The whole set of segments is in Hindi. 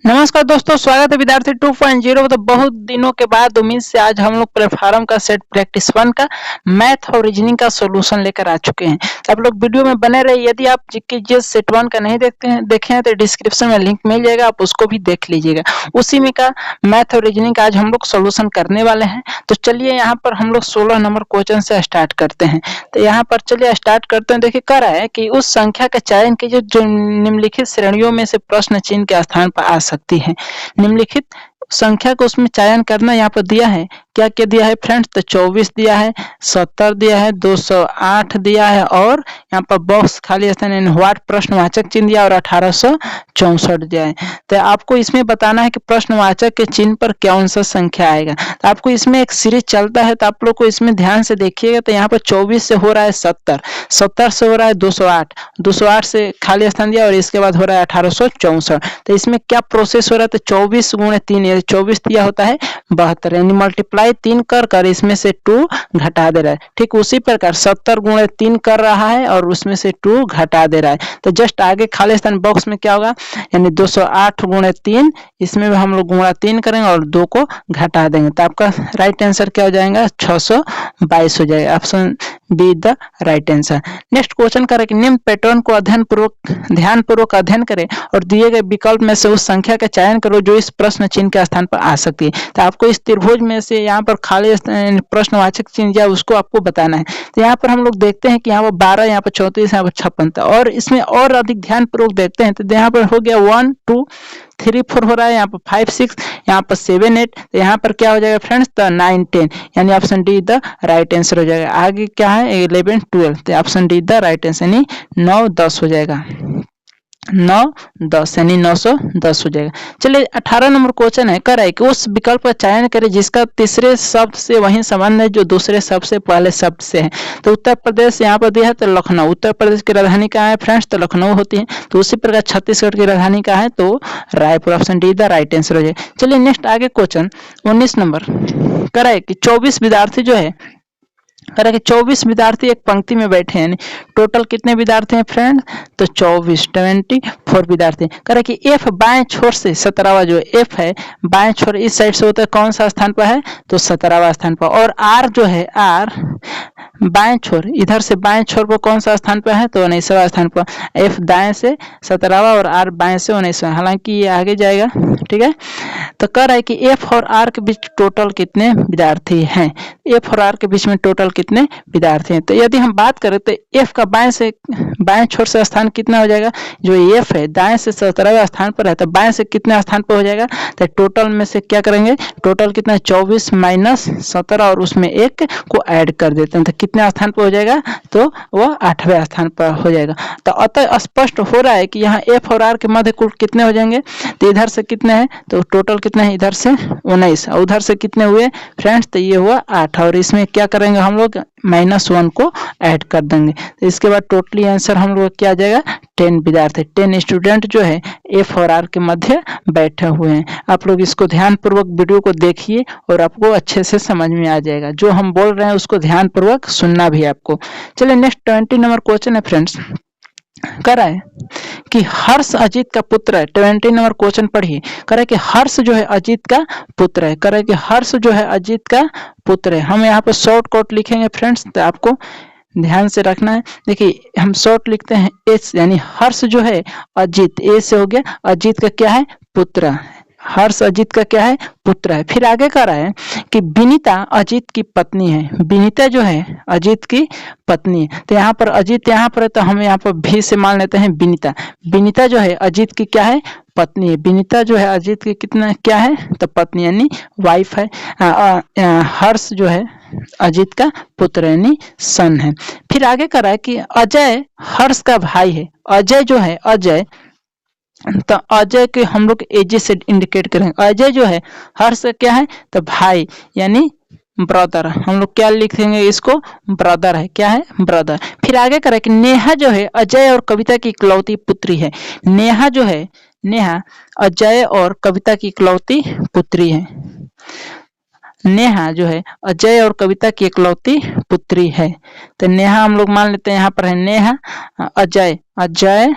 नमस्कार दोस्तों, स्वागत है विद्यार्थी 2.0। तो बहुत दिनों के बाद उम्मीद से आज हम लोग प्लेटफॉर्म का सेट प्रैक्टिस 1 का मैथ और रीजनिंग का सॉल्यूशन लेकर आ चुके हैं। तो आप लोग वीडियो में बने रहिए। यदि आप जीके सेट 1 का नहीं देखे हैं तो डिस्क्रिप्शन में लिंक मिल जाएगा, आप उसको भी देख लीजिएगा। उसी में का मैथ और रीजनिंग का आज हम लोग सॉल्यूशन करने वाले हैं। तो चलिए यहाँ पर हम लोग 16 नंबर क्वेश्चन से स्टार्ट करते हैं। तो यहाँ पर चलिए स्टार्ट करते हैं। देखिए कह रहा है कि उस संख्या का चयन कीजिए जो निम्नलिखित श्रेणियों में से प्रश्न चिन्ह के स्थान पर आ सकती है। निम्नलिखित संख्या को उसमें चयन करना यहाँ पर दिया है। क्या क्या दिया है फ्रेंड्स? तो 24 दिया है, 70 दिया है, 208 दिया है और यहाँ पर बॉक्स खाली स्थान व्हाट प्रश्नवाचक चिन्ह दिया और 1864 दिया है। तो आपको इसमें बताना है कि प्रश्नवाचक के चिन्ह पर कौन सा संख्या आएगा। तो आपको इसमें एक सीरीज चलता है, तो आप लोग को इसमें ध्यान से देखिएगा। तो यहाँ पर 24 से हो रहा है 70, 70 से हो रहा है 208, 208 से खाली स्थान दिया और इसके बाद हो रहा है 1864। तो इसमें क्या प्रोसेस हो रहा है? तो 24 गुणे 3, 24 दिया होता है 72, यानी मल्टीप्लाई 3 कर इसमें से 2 घटा दे रहा है। ठीक उसी प्रकार 70 गुणे 3 कर रहा है और उसमें से 2 घटा दे रहा है। तो जस्ट आगे खाली स्थान बॉक्स में क्या होगा, यानी 208 गुणे 3, इसमें भी हम लोग गुणा 3 करेंगे और 2 को घटा देंगे। तो आपका राइट आंसर क्या हो जाएगा? 622 हो जाएगा। Option be the right answer. Next question करें कि निम्न पैटर्न को ध्यानपूर्वक अध्ययन करें और दिए गए विकल्प में से उस संख्या का चयन करो जो इस प्रश्न चिन्ह के स्थान पर आ सकती है। तो आपको इस त्रिभुज में से यहाँ पर खाली प्रश्नवाचक चिन्ह या उसको आपको बताना है। तो यहाँ पर हम लोग देखते हैं कि यहाँ पर 12, यहाँ पर 34, यहाँ पर 56। और इसमें और अधिक ध्यानपूर्वक देखते हैं तो यहाँ पर हो गया 1 2 3 4 हो रहा है, यहाँ पर 5 6, यहाँ पर 7 8। तो यहाँ पर क्या हो जाएगा फ्रेंड्स? तो 9 10, यानी option D the right answer हो जाएगा। आगे क्या है? 11 12, तो option D the right answer, यानी 9 10 हो जाएगा। 9 10 यानी 910 हो जाएगा। चलिए 18 नंबर क्वेश्चन है, कर है कि उस विकल्प का चयन करें जिसका तीसरे शब्द से वही संबंध है जो दूसरे शब्द से पहले शब्द से है। तो उत्तर प्रदेश यहाँ पर दिया है तो लखनऊ। उत्तर प्रदेश की राजधानी कहाँ है फ्रेंड्स? तो लखनऊ होती है। तो उसी प्रकार छत्तीसगढ़ की राजधानी कहाँ है? तो Raipur. Option D the right answer हो जाएगा। चलिए नेक्स्ट आगे क्वेश्चन 19 नंबर कर है कि 24 विद्यार्थी जो है, कह रहा है कि 24 विद्यार्थी एक पंक्ति में बैठे हैं। टोटल कितने विद्यार्थी हैं फ्रेंड? तो 24 विद्यार्थी। कह रहा है कि एफ बाएं छोर से 17वां, जो एफ है बाएं छोर इस साइड से होता है, कौन सा स्थान पर है? तो 17वां स्थान पर। और आर जो है, आर बाएं छोर, इधर से बाएं छोर पर कौन सा स्थान पर है? तो 19वां स्थान पर। एफ दाएं से 17वां और आर बाएं से 19वां, हालांकि ये आगे जाएगा। ठीक है, तो कह रहा है कि एफ और आर के बीच टोटल कितने विद्यार्थी हैं? एफ और आर के बीच में टोटल कितने विद्यार्थी हैं? तो यदि हम बात करें तो एफ का बाएं छोर से स्थान कितना हो जाएगा? जो एफ है दाएं से 17वें स्थान पर है, तो बाएं से कितने स्थान पर हो जाएगा? तो टोटल में से क्या करेंगे? टोटल कितना? 24 माइनस 17 और उसमें 1 को ऐड कर देते हैं, तो कितने स्थान पर हो जाएगा? तो वह 8वें स्थान पर हो जाएगा। तो अतः स्पष्ट हो रहा है कि यहाँ एफ और आर के मध्य कुल कितने हो जाएंगे? तो इधर से कितने हैं? तो टोटल कितने हैं? इधर से 19 और उधर से कितने हुए फ्रेंड्स? तो ये हुआ 8 और इसमें क्या करेंगे हम लोग? -1 को ऐड कर देंगे। तो इसके बाद टोटली आंसर हम लोग क्या आ जाएगा? 10 विद्यार्थी, 10 स्टूडेंट जो है एफ और आर के मध्य बैठे हुए हैं। आप लोग इसको ध्यानपूर्वक वीडियो को देखिए और आपको अच्छे से समझ में आ जाएगा। जो हम बोल रहे हैं उसको ध्यानपूर्वक सुनना भी है आपको। चलिए नेक्स्ट 20 नंबर क्वेश्चन है फ्रेंड्स, कर रहा है कि हर्ष अजीत का पुत्र है। 20 नंबर क्वेश्चन पढ़िए। कह रहा है कि हर्ष जो है अजीत का पुत्र है। कह रहा है कि हर्ष जो है अजीत का पुत्र है। हम यहाँ पर शॉर्टकट लिखेंगे फ्रेंड्स, तो आपको ध्यान से रखना है। देखिए हम शॉर्ट लिखते हैं एस, यानी हर्ष जो है अजीत, ए से हो गया, अजीत का क्या है? पुत्र है। हर्ष अजीत का क्या है? पुत्र है। फिर आगे कह रहा है कि विनीता अजीत की पत्नी है। विनीता जो है अजीत की पत्नी है। तो यहाँ पर अजीत यहाँ पर है, तो हम यहाँ पर भी से मान लेते हैं विनीता। विनीता जो है अजीत की क्या है? पत्नी है। विनीता जो है अजीत की कितना क्या है? तो पत्नी, यानी वाइफ है। हर्ष जो है अजीत का पुत्र यानी सन है। फिर आगे कह रहा है कि अजय हर्ष का भाई है। अजय जो है, अजय, तो अजय के हम लोग एजे से इंडिकेट करेंगे। अजय जो है हर्ष का क्या है? तो भाई, यानी ब्रदर। हम लोग क्या लिखेंगे इसको? ब्रदर है। क्या है? ब्रदर। फिर आगे करें कि नेहा जो है अजय और कविता की इकलौती पुत्री है। नेहा जो है, नेहा अजय और कविता की इकलौती पुत्री है। नेहा जो है अजय और कविता की इकलौती पुत्री है। तो नेहा हम लोग मान लेते हैं यहाँ पर है नेहा, अजय, अजय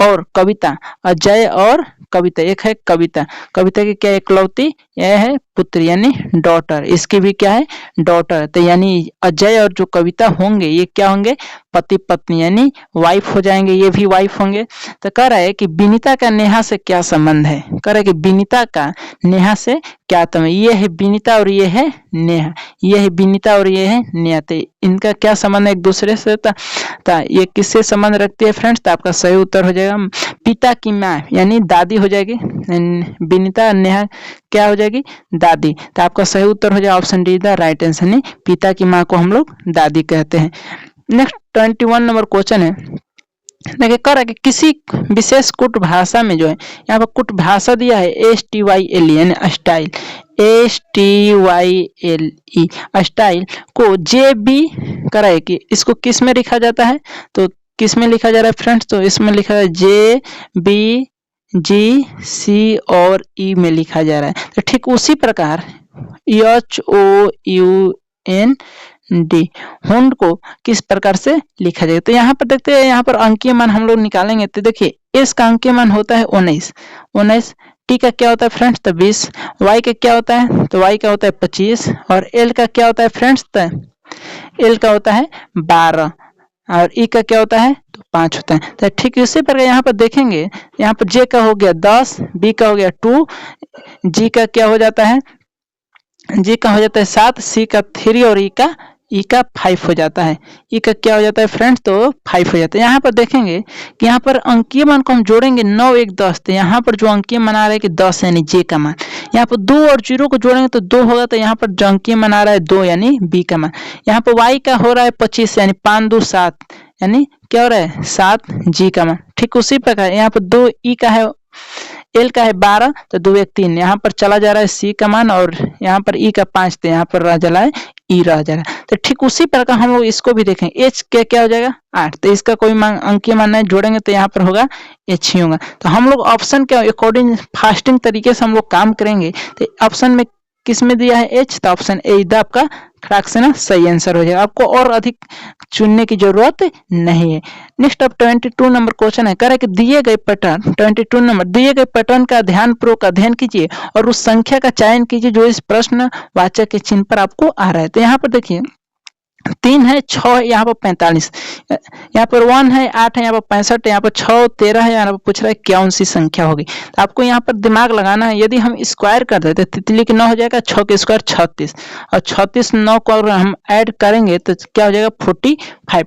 और कविता, अजय और कविता, एक है कविता, कविता की क्या इकलौती यह है पुत्री यानी डॉटर, इसकी भी क्या है डॉटर। तो यानी अजय और जो कविता होंगे ये क्या होंगे पति पत्नी यानी वाइफ हो जाएंगे, ये भी वाइफ होंगे। तो कह रहा है कि विनीता का नेहा से क्या संबंध है, कह रहा है कि विनीता का नेहा से क्या संबंध, ये है विनीता और ये है नेहा, ये है विनीता और ये है नेहा, तो इनका क्या संबंध है एक दूसरे से। ये किससे संबंध रखती है फ्रेंड्स, तो आपका सही उत्तर हो जाएगा पिता की माँ यानी दादी हो जाएगी, विनीता नेहा क्या हो जाएगी दादी। तो आपका सही उत्तर हो जाएगा option D the right answer, यानी पिता की माँ को हम लोग दादी कहते हैं। नेक्स्ट 21 नंबर क्वेश्चन है, देखिए कह रहा है कि किसी विशेष कुट भाषा में जो है यहाँ पर कुट भाषा दिया है STYLE यानी स्टाइल, STYLE स्टाइल को JB कह रहा है कि इसको किस में लिखा जाता है, तो किस में लिखा जा रहा है फ्रेंड्स, तो इसमें लिखा है JBGC और E में लिखा जा रहा है। तो ठीक उसी प्रकार HOUND हुंड को किस प्रकार से लिखा जाएगा, तो यहाँ पर देखते हैं, यहाँ पर अंकीय मान हम लोग निकालेंगे। तो देखिए एस का अंकीय मान होता है 19, टी का क्या होता है फ्रेंड्स, तो 20, वाई का क्या होता है, तो वाई का होता है 25, और एल का क्या होता है फ्रेंड्स, तो एल का होता है 12, और ई का क्या होता है तो 5 होता है। तो ठीक इसी प्रकार यहाँ पर देखेंगे, यहाँ पर जे का हो गया 10, बी का हो गया 2, जी का क्या हो जाता है, जी का हो जाता है 7, सी का 3 और ई का 5 हो जाता है। ई का क्या हो जाता है फ्रेंड्स, तो 5 हो जाता है। यहाँ पर देखेंगे कि यहाँ पर अंकीय मान को हम जोड़ेंगे 9, 1, 10, तो यहाँ पर जो अंकीय मान आ रहा है कि 10 यानी जे का मान, यहाँ पर 2 और 0 को जोड़ेंगे तो 2 होगा, तो यहाँ पर जो अंकीय मान आ रहा है 2 यानी बी का मान। यहाँ पर वाई का हो रहा है 25 यानी 5 2 7 यानी क्या हो रहा है 7 जी का मान। ठीक उसी प्रकार यहाँ पर 2 ई का है, एल का है 12, तो 2 1 3, यहाँ पर चला जा रहा है सी का मान, और यहाँ पर ई का 5, तो यहाँ पर रह जा रहा है ई रह जा रहा है। तो ठीक उसी प्रकार हम लोग इसको भी देखें, एच क्या हो जाएगा 8, तो इसका कोई अंकीय मान नहीं जोड़ेंगे तो यहाँ पर होगा एच ही होगा। तो हम लोग ऑप्शन के अकॉर्डिंग फास्टिंग तरीके से हम लोग काम करेंगे, तो ऑप्शन में किस में दिया है एच, तो ऑप्शन ए आपका खड़ाक से ना सही आंसर हो जाएगा, आपको और अधिक चुनने की जरूरत नहीं है। नेक्स्ट अब 22 नंबर क्वेश्चन है, कह रहा है कि दिए गए पैटर्न 22 नंबर दिए गए पैटर्न का ध्यानपूर्वक अध्ययन कीजिए और उस संख्या का चयन कीजिए जो इस प्रश्न वाचक के चिन्ह पर आपको आ रहा है। तो यहाँ पर देखिए 3 है, 6 है, यहाँ पर 45, यहाँ पर 1 है, 8 है, यहाँ पर 65, यहाँ पर 6 13 है, यहाँ पर पूछ रहा है कौन सी संख्या होगी। तो आपको यहाँ पर दिमाग लगाना है, यदि हम स्क्वायर कर देते तितली के 9 हो जाएगा, 6 के स्क्वायर 36, और 36 9 को अगर हम ऐड करेंगे तो क्या हो जाएगा 45।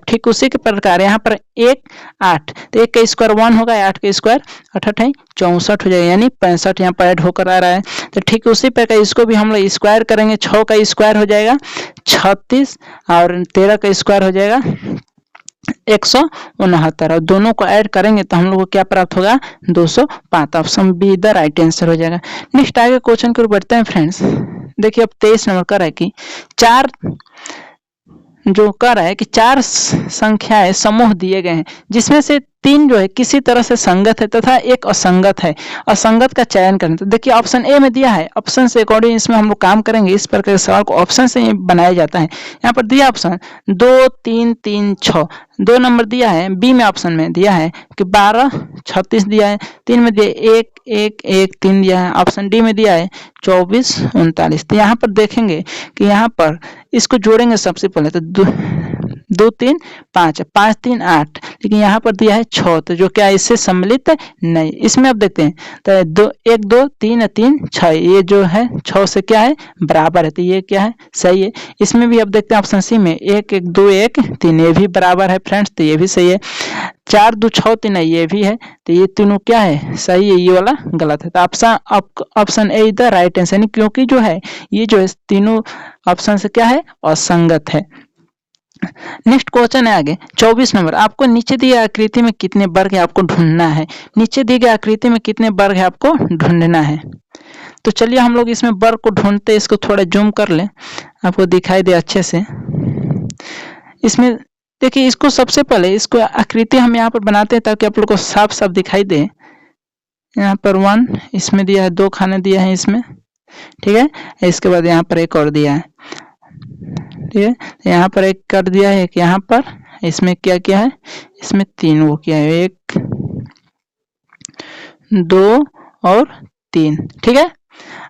ठीक उसी के प्रकार यहाँ पर 1 8, तो 1 का स्क्वायर 1 होगा, 8 का स्क्वायर 8 64 हो जाएगा, यानी 65 यहाँ पर ऐड होकर आ रहा है। तो ठीक उसी प्रकार इसको भी हम लोग स्क्वायर करेंगे, 6 का स्क्वायर हो जाएगा 36, और 13 का स्क्वायर हो जाएगा 169, और दोनों को ऐड करेंगे तो हम लोग को क्या प्राप्त होगा 205। Option be the right answer हो जाएगा। नेक्स्ट आगे क्वेश्चन की ओर बढ़ते हैं फ्रेंड्स। देखिए अब 23 नंबर का है कि 4 जो कह रहा है कि 4 संख्याएं समूह दिए गए हैं जिसमें से 3 जो है किसी तरह से संगत है तथा एक असंगत है, असंगत का चयन करें। तो देखिए ऑप्शन ए में दिया है, ऑप्शन से अकॉर्डिंग इसमें हम लोग काम करेंगे। इस प्रकार के सवाल को ऑप्शन से ही बनाया जाता है। यहाँ पर दिया ऑप्शन 2 3 3 6, 2 नंबर दिया है, बी में ऑप्शन में दिया है कि 12 36 दिया है, 3 में दिया 1 1 1 3 दिया है, ऑप्शन डी में दिया है 24 39। तो यहाँ पर देखेंगे कि यहाँ पर इसको जोड़ेंगे सबसे पहले, तो 2 3 5 5 3 8, लेकिन यहाँ पर दिया है 6, तो जो क्या इससे सम्मिलित नहीं। इसमें अब देखते हैं तो 1 2 3 3 6, ये जो है 6 से क्या है बराबर है, तो ये क्या है सही है। इसमें भी अब देखते हैं ऑप्शन सी में 1 1 2 1 3, ये भी बराबर है फ्रेंड्स, तो ये भी सही है। 4 2 6 3, ये भी है, तो ये तीनों क्या है सही है, ये वाला गलत है। तो option A the right answer, क्योंकि जो है ये जो है तीनों ऑप्शन से क्या है असंगत है। नेक्स्ट क्वेश्चन है आगे 24 नंबर, आपको नीचे दिए आकृति में कितने वर्ग है आपको ढूंढना है। नीचे दी गई आकृति में कितने वर्ग है आपको ढूंढना है। तो चलिए हम लोग इसमें वर्ग को ढूंढते, इसको थोड़ा जूम कर लें आपको दिखाई दे अच्छे से। इसमें देखिए इसको सबसे पहले इसको आकृति हम यहाँ पर बनाते हैं ताकि आप लोग को साफ साफ दिखाई दे। यहाँ पर 1 इसमें दिया है, 2 खाने दिया है इसमें, ठीक है। इसके बाद यहाँ पर एक और दिया है, ठीक है। यहाँ पर एक कर दिया है, एक यहाँ पर, इसमें क्या किया है, इसमें 3 वो किया है, 1 2 और 3। ठीक है,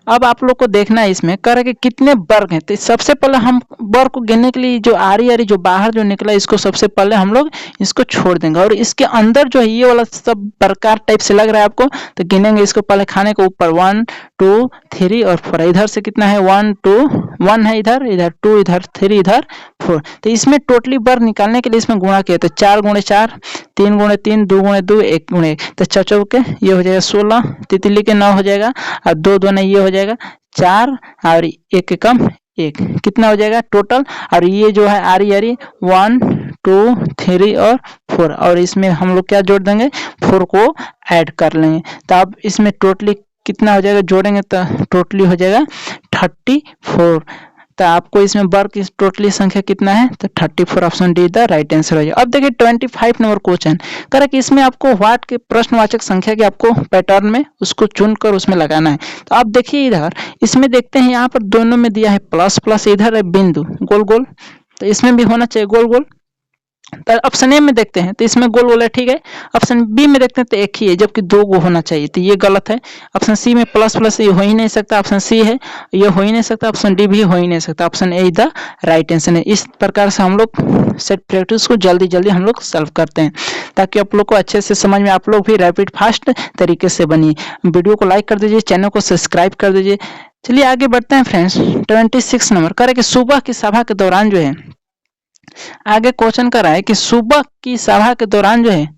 अब आप लोग को देखना है इसमें कर कि कितने वर्ग हैं। तो सबसे पहले हम वर्ग को गिनने के लिए जो आरी जो बाहर जो निकला इसको सबसे पहले हम लोग इसको छोड़ देंगे, और इसके अंदर जो है ये वाला सब प्रकार टाइप से लग रहा है आपको, तो गिनेंगे इसको पहले खाने के ऊपर 1 2 3 और 4। इधर से कितना है 1 2 1 है, इधर 2 इधर 3 इधर 4। तो इसमें टोटली वर्ग निकालने के लिए इसमें गुणा किया तो 4 गुणे 4 3 गुणे 3 2 गुणे 2 1 गुणे 1, तो 4 चौके ये हो जाएगा 16, तितली के 9 हो जाएगा, और 2 दूने ये हो जाएगा 4 और 1 कम 1, कितना हो जाएगा टोटल। और ये जो है आरी 1 2 3 और 4, और इसमें हम लोग क्या जोड़ देंगे 4 को ऐड कर लेंगे। तो अब इसमें टोटली कितना हो जाएगा जोड़ेंगे तो टोटली हो जाएगा 34। तो आपको इसमें वर्ग की टोटली संख्या कितना है तो 34, option D the right answer हो जाएगा। अब देखिए 25 नंबर क्वेश्चन करें कि इसमें आपको व्हाट के प्रश्नवाचक संख्या के आपको पैटर्न में उसको चुनकर उसमें लगाना है। तो आप देखिए इधर इसमें देखते हैं यहाँ पर दोनों में दिया है प्लस प्लस, इधर है बिंदु गोल गोल, तो इसमें भी होना चाहिए गोल गोल। तो ऑप्शन ए में देखते हैं तो इसमें गोल गोल है, ठीक है। ऑप्शन बी में देखते हैं तो एक ही है जबकि 2 गो होना चाहिए, तो ये गलत है। ऑप्शन सी में प्लस प्लस ये हो ही नहीं सकता, ऑप्शन सी है ये हो ही नहीं सकता, ऑप्शन डी भी हो ही नहीं सकता, option A the right answer है। इस प्रकार से हम लोग सेट प्रैक्टिस को जल्दी जल्दी हम लोग सॉल्व करते हैं ताकि आप लोग को अच्छे से समझ में आप लोग भी रैपिड फास्ट तरीके से बनिए। वीडियो को लाइक कर दीजिए, चैनल को सब्सक्राइब कर दीजिए। चलिए आगे बढ़ते हैं फ्रेंड्स। 26 नंबर करें कि सुबह की सभा के दौरान जो है, आगे क्वेश्चन कर रहा है कि सुबह की सभा के दौरान जो है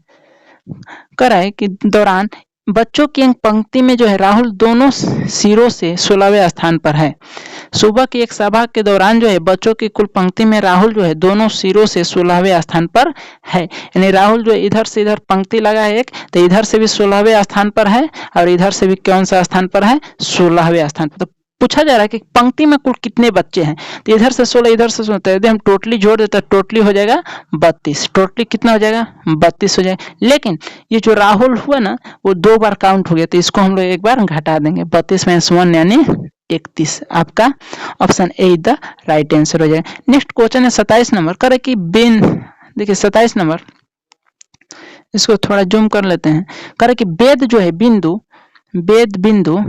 कर रहा है कि दौरान बच्चों की एक पंक्ति में जो है राहुल दोनों सिरों से 16वें स्थान पर है। सुबह की एक सभा के दौरान जो है बच्चों की कुल पंक्ति में राहुल जो है दोनों सिरों से 16वें स्थान पर है, यानी राहुल जो इधर से इधर पंक्ति लगा है एक, तो इधर से भी 16वें स्थान पर है और इधर से भी कौन सा स्थान पर है 16वें स्थान पर। तो पूछा जा रहा है कि पंक्ति में कुल कितने बच्चे हैं, तो इधर से 16 इधर से 16, यदि हम टोटली जोड़ देते हैं टोटली हो जाएगा 32, टोटली कितना हो जाएगा 32 हो जाएगा। लेकिन ये जो राहुल हुआ ना वो 2 बार काउंट हो गया, तो इसको हम लोग एक बार घटा देंगे, 32 - 1 यानी 31, आपका option A the right answer हो जाएगा। नेक्स्ट क्वेश्चन है 27 नंबर करे कि बिन, देखिए 27 नंबर इसको थोड़ा जूम कर लेते हैं। करे कि वेद जो है बिंदु, वेद बिंदु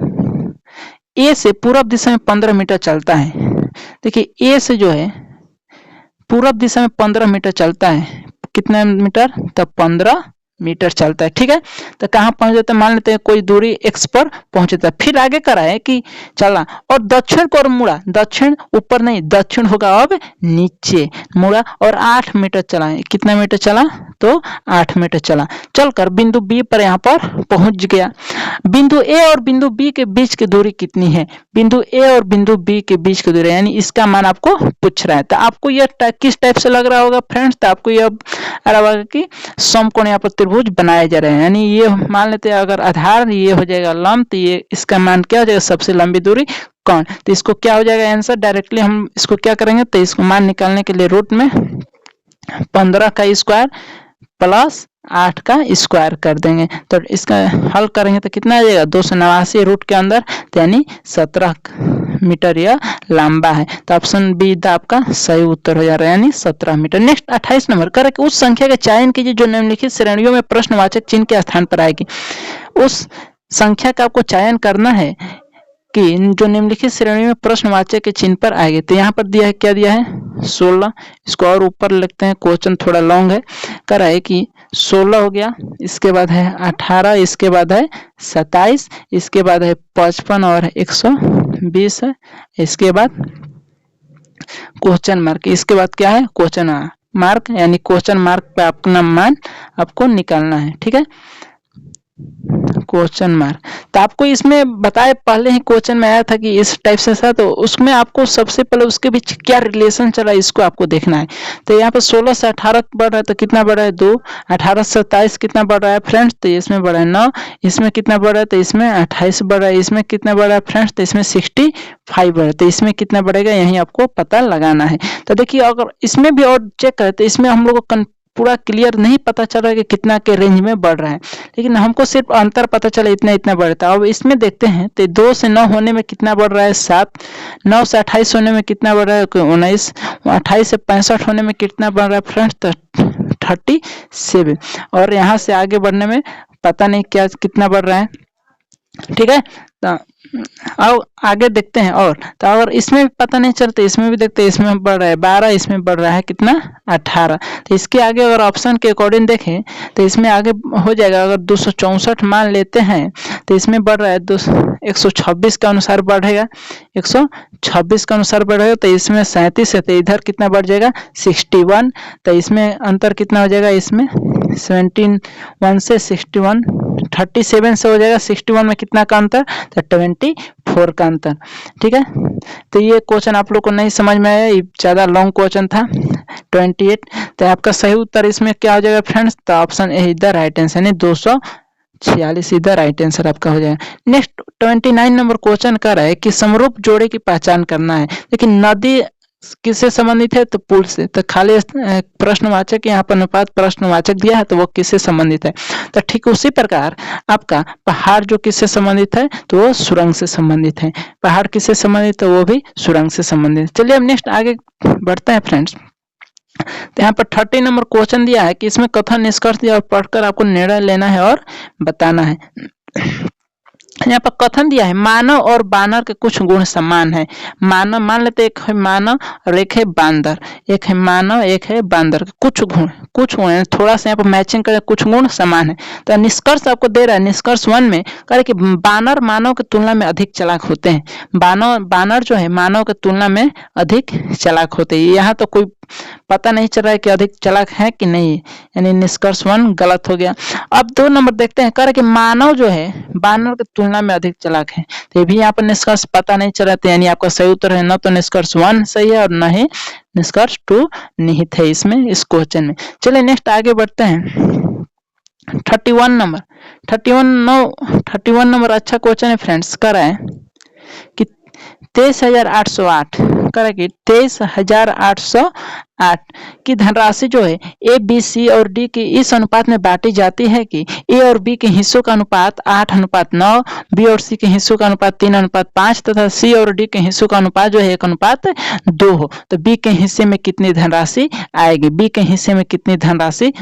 ए से पूरब दिशा में 15 मीटर चलता है। देखिए ए से जो है पूरब दिशा में 15 मीटर चलता है, कितना मीटर तो 15 मीटर चलता है, ठीक है। तो कहाँ पहुंच जाता है, मान लेते हैं कोई दूरी x पर पहुंचता है। फिर आगे करा है कि चला और दक्षिण को और मुड़ा, दक्षिण ऊपर नहीं दक्षिण होगा अब नीचे मुड़ा और 8 मीटर चला है। कितना मीटर चला तो 8 मीटर चला, चलकर बिंदु बी पर यहाँ पर पहुंच गया। बिंदु ए और बिंदु बी के बीच की दूरी कितनी है, बिंदु ए और बिंदु बी के बीच की दूरी यानी इसका मान आपको पूछ रहा है। तो आपको यह किस टाइप से लग रहा होगा फ्रेंड्स, तो आपको यह आ रहा होगा कि समकोण यहाँ पर त्रिभुज बनाए जा रहे हैं, यानी ये मान लेते हैं अगर आधार ये हो जाएगा लंब, तो ये इसका मान क्या हो जाएगा सबसे लंबी दूरी कौन, तो इसको क्या हो जाएगा आंसर, डायरेक्टली हम इसको क्या करेंगे तो इसको मान निकालने के लिए रूट में 15 का स्क्वायर प्लस 8 का स्क्वायर कर देंगे, तो इसका हल करेंगे तो कितना आ जाएगा 289 रूट के अंदर, तो यानी 17 मीटर यह लंबा है। तो ऑप्शन बी द आपका सही उत्तर हो जा रहा है, यानी 17 मीटर। नेक्स्ट 28 नंबर करे कि उस संख्या का चयन कीजिए जो निम्नलिखित श्रेणियों में प्रश्नवाचक चिन्ह के स्थान पर आएगी। उस संख्या का आपको चयन करना है कि जो निम्नलिखित श्रेणी में प्रश्नवाचक के चिन्ह पर आएंगे। तो यहाँ पर दिया है, क्या दिया है 16, इसको और ऊपर लिखते हैं, क्वेश्चन थोड़ा लॉन्ग है। करा है कि 16 हो गया, इसके बाद है 18, इसके बाद है 27, इसके बाद है 55 और 120 है, इसके बाद क्वेश्चन मार्क, इसके बाद क्या है क्वेश्चन मार्क, यानी क्वेश्चन मार्क पे अपना मान आपको निकालना है, ठीक है क्वेश्चन मार्क। तो आपको इसमें बताए पहले ही क्वेश्चन में आया था कि इस टाइप से था, तो उसमें आपको सबसे पहले उसके बीच क्या रिलेशन चला इसको आपको देखना है। तो यहाँ पे 16 से 18 बढ़ रहा है तो कितना बढ़ रहा है 2, 18 से 27 कितना बढ़ रहा है फ्रेंड्स, तो इसमें बढ़ रहा है 9, इसमें कितना बढ़ रहा है तो इसमें 28 बढ़ रहा है, इसमें कितना बढ़ रहा है फ्रेंड्स तो इसमें 65 बढ़ रहा है, तो इसमें कितना बढ़ेगा यही आपको पता लगाना है। तो देखिए अगर इसमें भी और चेक करें तो इसमें हम लोग को पूरा क्लियर नहीं पता चल रहा है कि कितना के रेंज में बढ़ रहा है, लेकिन हमको सिर्फ अंतर पता चला इतना बढ़ता है। अब इसमें देखते हैं तो 2 से 9 होने में कितना बढ़ रहा है 7, 9 से 28 होने में कितना बढ़ रहा है 19, 28 से 65 होने में कितना बढ़ रहा है फ्रेंड्स तो 37, और यहाँ से आगे बढ़ने में पता नहीं क्या कितना बढ़ रहा है ठीक है। तो अब आगे देखते हैं। और तो अगर इसमें भी पता नहीं चलता, इसमें भी देखते हैं, इसमें बढ़ रहा है 12, इसमें बढ़ रहा है कितना 18। तो इसके आगे अगर ऑप्शन के अकॉर्डिंग देखें तो इसमें आगे हो जाएगा, अगर 264 मान लेते हैं तो इसमें बढ़ रहा है 126 के अनुसार बढ़ेगा, 126 के अनुसार बढ़ेगा। तो इसमें 37 है तो इधर कितना बढ़ जाएगा 61। तो इसमें अंतर कितना हो जाएगा, इसमें 71 से 61 37 से हो जाएगा 61 में कितना का अंतर, तो 24 का अंतर। ठीक है। तो ये क्वेश्चन आप लोग को नहीं समझ में आया, ये ज़्यादा लॉन्ग क्वेश्चन था 28। तो आपका सही उत्तर इसमें क्या हो जाएगा फ्रेंड्स, तो ऑप्शन ए इधर राइट आंसर, यानी 246 इधर राइट आंसर आपका हो जाएगा। नेक्स्ट 29 नंबर क्वेश्चन कर रहा है कि समरूप जोड़े की पहचान करना है। लेकिन नदी किससे संबंधित है, तो पुल से। तो खाली प्रश्नवाचक यहाँ पर अनुपात प्रश्नवाचक दिया है तो वो किससे संबंधित है। तो ठीक उसी प्रकार आपका पहाड़ जो किससे संबंधित है, तो वो सुरंग से संबंधित है। पहाड़ किससे संबंधित है, वो भी सुरंग से संबंधित। चलिए अब नेक्स्ट आगे बढ़ते हैं फ्रेंड्स। तो यहाँ पर 30 नंबर क्वेश्चन दिया है कि इसमें कथन निष्कर्ष दिया और पढ़कर आपको निर्णय लेना है और बताना है। यहाँ पर कथन दिया है मानव और बानर के कुछ गुण समान है। मानव मान लेते, एक है मानव और एक है बांदर, एक है मानव एक है बांदर, कुछ गुण है, थोड़ा सा यहाँ पर मैचिंग करें, कुछ गुण समान है। तो निष्कर्ष आपको दे रहा है, निष्कर्ष 1 में कह रहे कि बानर मानव की तुलना में अधिक चालाक होते हैं। बानर जो है मानव की तुलना में अधिक चालाक होते हैं। यहाँ तो कोई पता नहीं चल रहा है कि अधिक चालाक है कि नहीं, यानी निष्कर्ष 1 गलत हो गया। अब 2 नंबर देखते हैं, कह रहे कि मानव जो है बानर की तुलना में अधिक चालाक है। तो ये भी यहाँ पर निष्कर्ष पता नहीं चल रहा था, यानी आपका सही उत्तर है न तो निष्कर्ष 1 सही है और न ही निष्कर्ष 2 निहित है इसमें, इस क्वेश्चन में। चलिए नेक्स्ट आगे बढ़ते हैं। 31 नंबर 31 नंबर अच्छा क्वेश्चन है फ्रेंड्स। कह रहा है कि 23,808 करेगी 23,808 की धनराशि जो है ए बी सी और डी की इस अनुपात में बांटी जाती है कि ए और बी के हिस्सों का अनुपात 8:9, बी और सी के हिस्सों का अनुपात 3:5 तथा सी और डी के हिस्सों का अनुपात जो है 1:2 हो। तो बी के हिस्से में कितनी धनराशि आएगी, बी के हिस्से में कितनी धनराशि